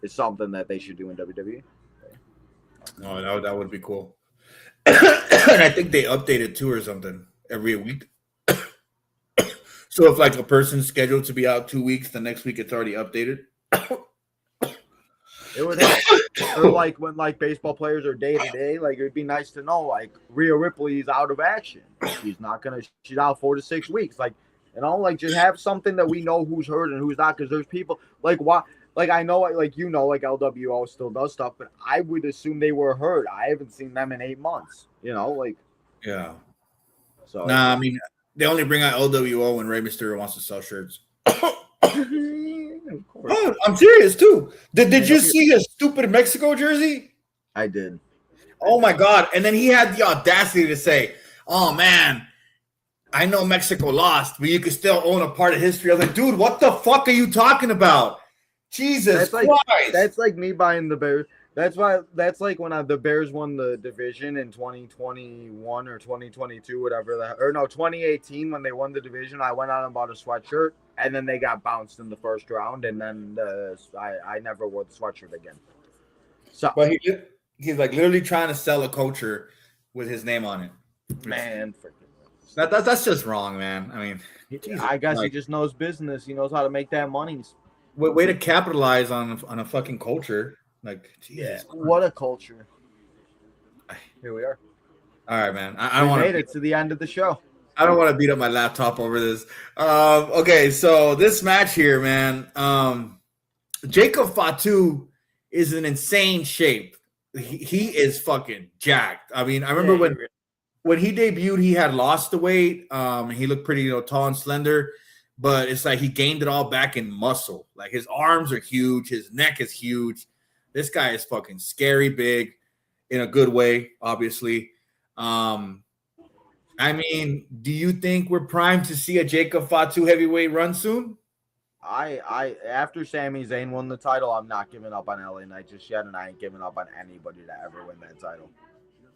is something that they should do in WWE. Oh, that would be cool. And I think they update it too or something every week. So if like a person's scheduled to be out 2 weeks, the next week it's already updated. It would help. Or like when baseball players are day to day, it would be nice to know Rhea Ripley's out of action. She's out 4 to 6 weeks. Just have something that we know who's hurt and who's not, because there's people I know, LWO still does stuff, but I would assume they were hurt. I haven't seen them in 8 months, Yeah. So, I mean, they only bring out LWO when Rey Mysterio wants to sell shirts. Of course. Oh, I'm serious, too. Did you see his stupid Mexico jersey? I did. Oh, my God. And then he had the audacity to say, oh, man, I know Mexico lost, but you can still own a part of history. I was like, dude, what the fuck are you talking about? Jesus Christ. That's like me buying the Bears. That's when the Bears won the division in 2021 or 2022, 2018 when they won the division. I went out and bought a sweatshirt, and then they got bounced in the first round, and then I never wore the sweatshirt again. So, but he's literally trying to sell a culture with his name on it. Man, that's just wrong, man. I mean, I guess he just knows business. He knows how to make that money. Way to capitalize on a fucking culture. What a culture. Here we are. All right, man. I made it to the end of the show. I don't want to beat up my laptop over this. Okay, so this match here, man. Jacob Fatu is in insane shape. He is fucking jacked. I mean, I remember when he debuted, he had lost the weight. He looked pretty, tall and slender. But it's he gained it all back in muscle. His arms are huge. His neck is huge. This guy is fucking scary big in a good way, obviously. I mean, do you think we're primed to see a Jacob Fatu heavyweight run soon? I after Sami Zayn won the title, I'm not giving up on LA Knight just yet, and I ain't giving up on anybody to ever win that title.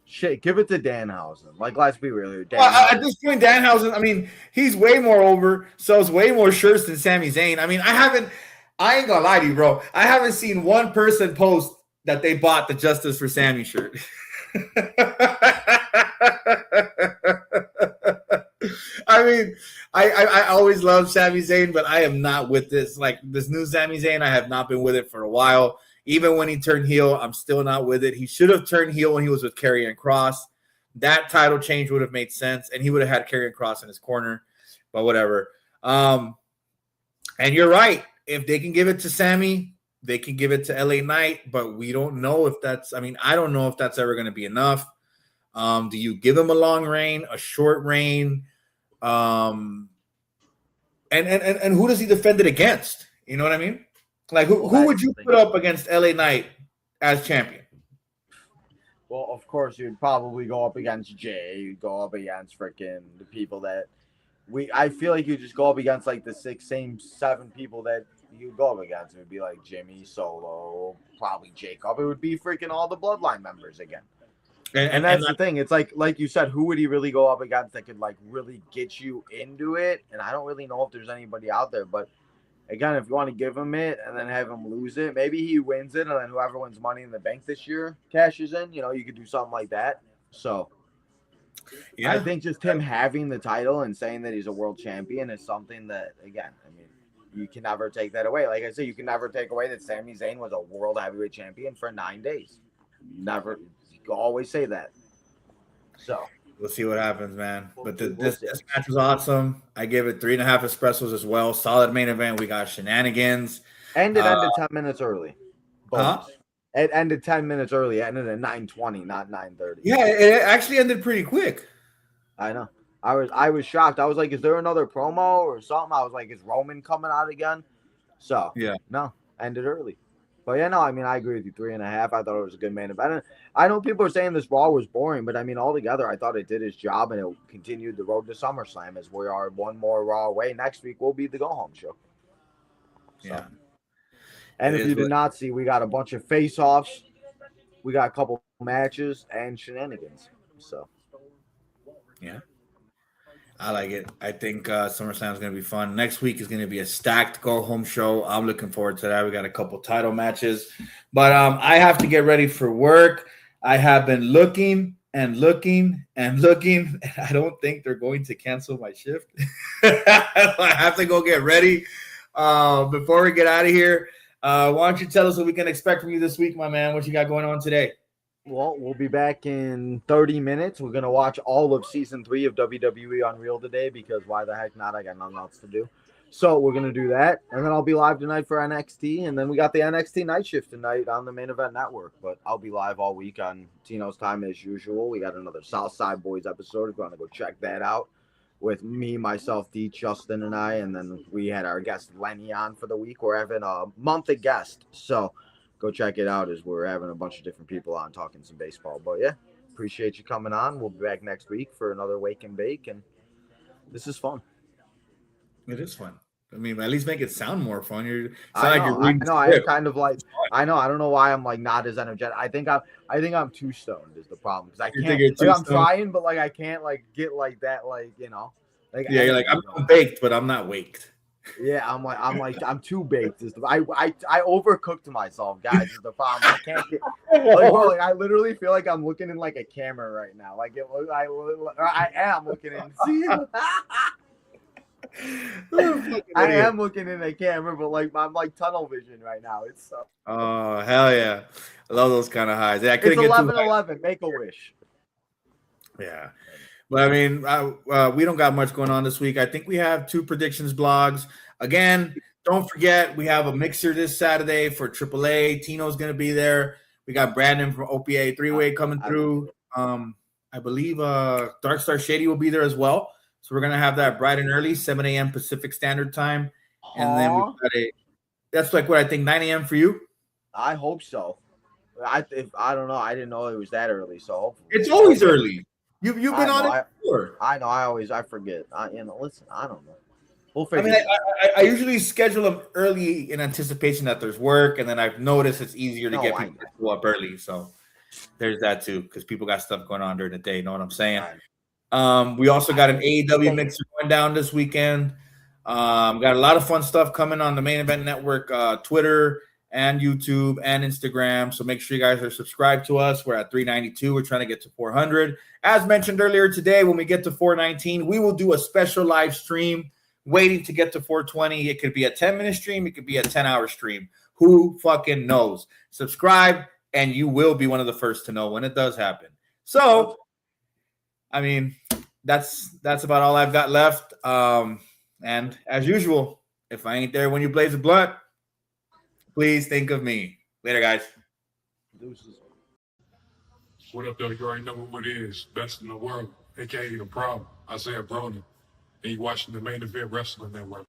Shit, give it to Danhausen. Let's be real here. At this point, Danhausen, I mean, he's way more over, sells way more shirts than Sami Zayn. I mean, I ain't gonna lie to you, bro. I haven't seen one person post that they bought the Justice for Sammy shirt. I mean, I always love Sami Zayn, but I am not with this. Like this new Sami Zayn, I have not been with it for a while. Even when he turned heel, I'm still not with it. He should have turned heel when he was with Karrion Kross. That title change would have made sense, and he would have had Karrion Kross in his corner. But whatever. And you're right. If they can give it to Sami, they can give it to LA Knight, but we don't know if that's. I mean, I don't know if that's ever going to be enough. Do you give him a long reign, a short reign? And who does he defend it against? You know what I mean? Like who would you put up against LA Knight as champion? Well, of course, you'd probably go up against Jay. You'd go up against freaking the people that I feel like you just go up against like the same 7 people that you go up against. It would be like Jimmy, Solo, probably Jacob. It would be freaking all the Bloodline members again. And that's the thing. It's like you said, who would he really go up against that could like really get you into it? And I don't really know if there's anybody out there. But again, if you want to give him it and then have him lose it, maybe he wins it and then whoever wins Money in the Bank this year cashes in. You know, you could do something like that. So yeah. I think just him having the title and saying that he's a world champion is something that, again, I mean, you can never take that away. Like I said, you can never take away that Sami Zayn was a world heavyweight champion for 9 days. Never. You always say that. So we'll see what happens, man. But this match was awesome. I gave it 3.5 espressos as well. Solid main event. We got shenanigans. And it ended 10 minutes early. It ended 10 minutes early. It ended at 9:20, not 9:30. Yeah, it actually ended pretty quick. I know. I was shocked. I was like, is there another promo or something? I was like, is Roman coming out again? So yeah, no, ended early. But yeah, no, I mean, I agree with you. 3.5. I thought it was a good main event. I know people are saying this Raw was boring, but I mean, altogether, I thought it did its job and it continued the road to SummerSlam as we are one more Raw away. Next week will be the go home show. So. Yeah. And if you did not see, we got a bunch of face-offs. We got a couple matches and shenanigans. So, yeah. I like it. I think SummerSlam is going to be fun. Next week is going to be a stacked go-home show. I'm looking forward to that. We got a couple title matches. But I have to get ready for work. I have been looking and looking and looking. And I don't think they're going to cancel my shift. I have to go get ready. Before we get out of here, why don't you tell us what we can expect from you this week, my man? What you got going on today? Well, we'll be back in 30 minutes. We're going to watch all of Season 3 of WWE Unreal today because why the heck not? I got nothing else to do. So we're going to do that. And then I'll be live tonight for NXT. And then we got the NXT night shift tonight on the Main Event Network. But I'll be live all week on Tino's time as usual. We got another Southside Boys episode. If you want to go check that out with me, myself, D, Justin, and I. And then we had our guest Lenny on for the week. We're having a monthly guest. So go check it out as we're having a bunch of different people on talking some baseball. But yeah, appreciate you coming on. We'll be back next week for another Wake and Bake. And this is fun. It is fun. I mean, at least make it sound more fun. I kind of like. I know. I don't know why I'm like not as energetic. I think I'm too stoned is the problem because I can't. Like, I'm trying, but like I can't like get like that. Like you know. Like yeah, you're like I'm baked, but I'm not waked. Yeah, I'm too baked. I overcooked myself, guys. Is the problem. I can't get like I literally feel like I'm looking in like a camera right now. Like I am looking in. See? I am looking in a camera, but like I'm like tunnel vision right now. It's so. Oh hell yeah! I love those kind of highs. Yeah, I couldn't get 11-11. Make a wish. Yeah. But I mean, we don't got much going on this week. I think we have 2 predictions blogs. Again, don't forget, we have a mixer this Saturday for AAA. Tino's going to be there. We got Brandon from OPA 3-Way coming through. I believe Dark Star Shady will be there as well. So we're going to have that bright and early, 7 a.m. Pacific Standard Time. And then we've got that's like what I think, 9 a.m. for you? I hope so. I don't know. I didn't know it was that early. So hopefully. It's always early. You've been on it before. I know. I forget. Listen, I don't know. We'll figure. I mean, I usually schedule them early in anticipation that there's work, and then I've noticed it's easier to get people to go up early. So there's that too, because people got stuff going on during the day. You know what I'm saying? We also got an AEW mixer going down this weekend. Got a lot of fun stuff coming on the Main Event Network Twitter and YouTube and Instagram. So make sure you guys are subscribed to us. We're at 392. We're trying to get to 400. As mentioned earlier today, when we get to 419, we will do a special live stream waiting to get to 420. It could be a 10-minute stream. It could be a 10-hour stream. Who fucking knows? Subscribe, and you will be one of the first to know when it does happen. So, I mean, that's about all I've got left. And as usual, if I ain't there when you blaze a blunt, please think of me. Later, guys. What up, though? You already know what it is. Best in the world, a.k.a. The Problem. Isaiah Broner. And you watching the Main Event Wrestling Network.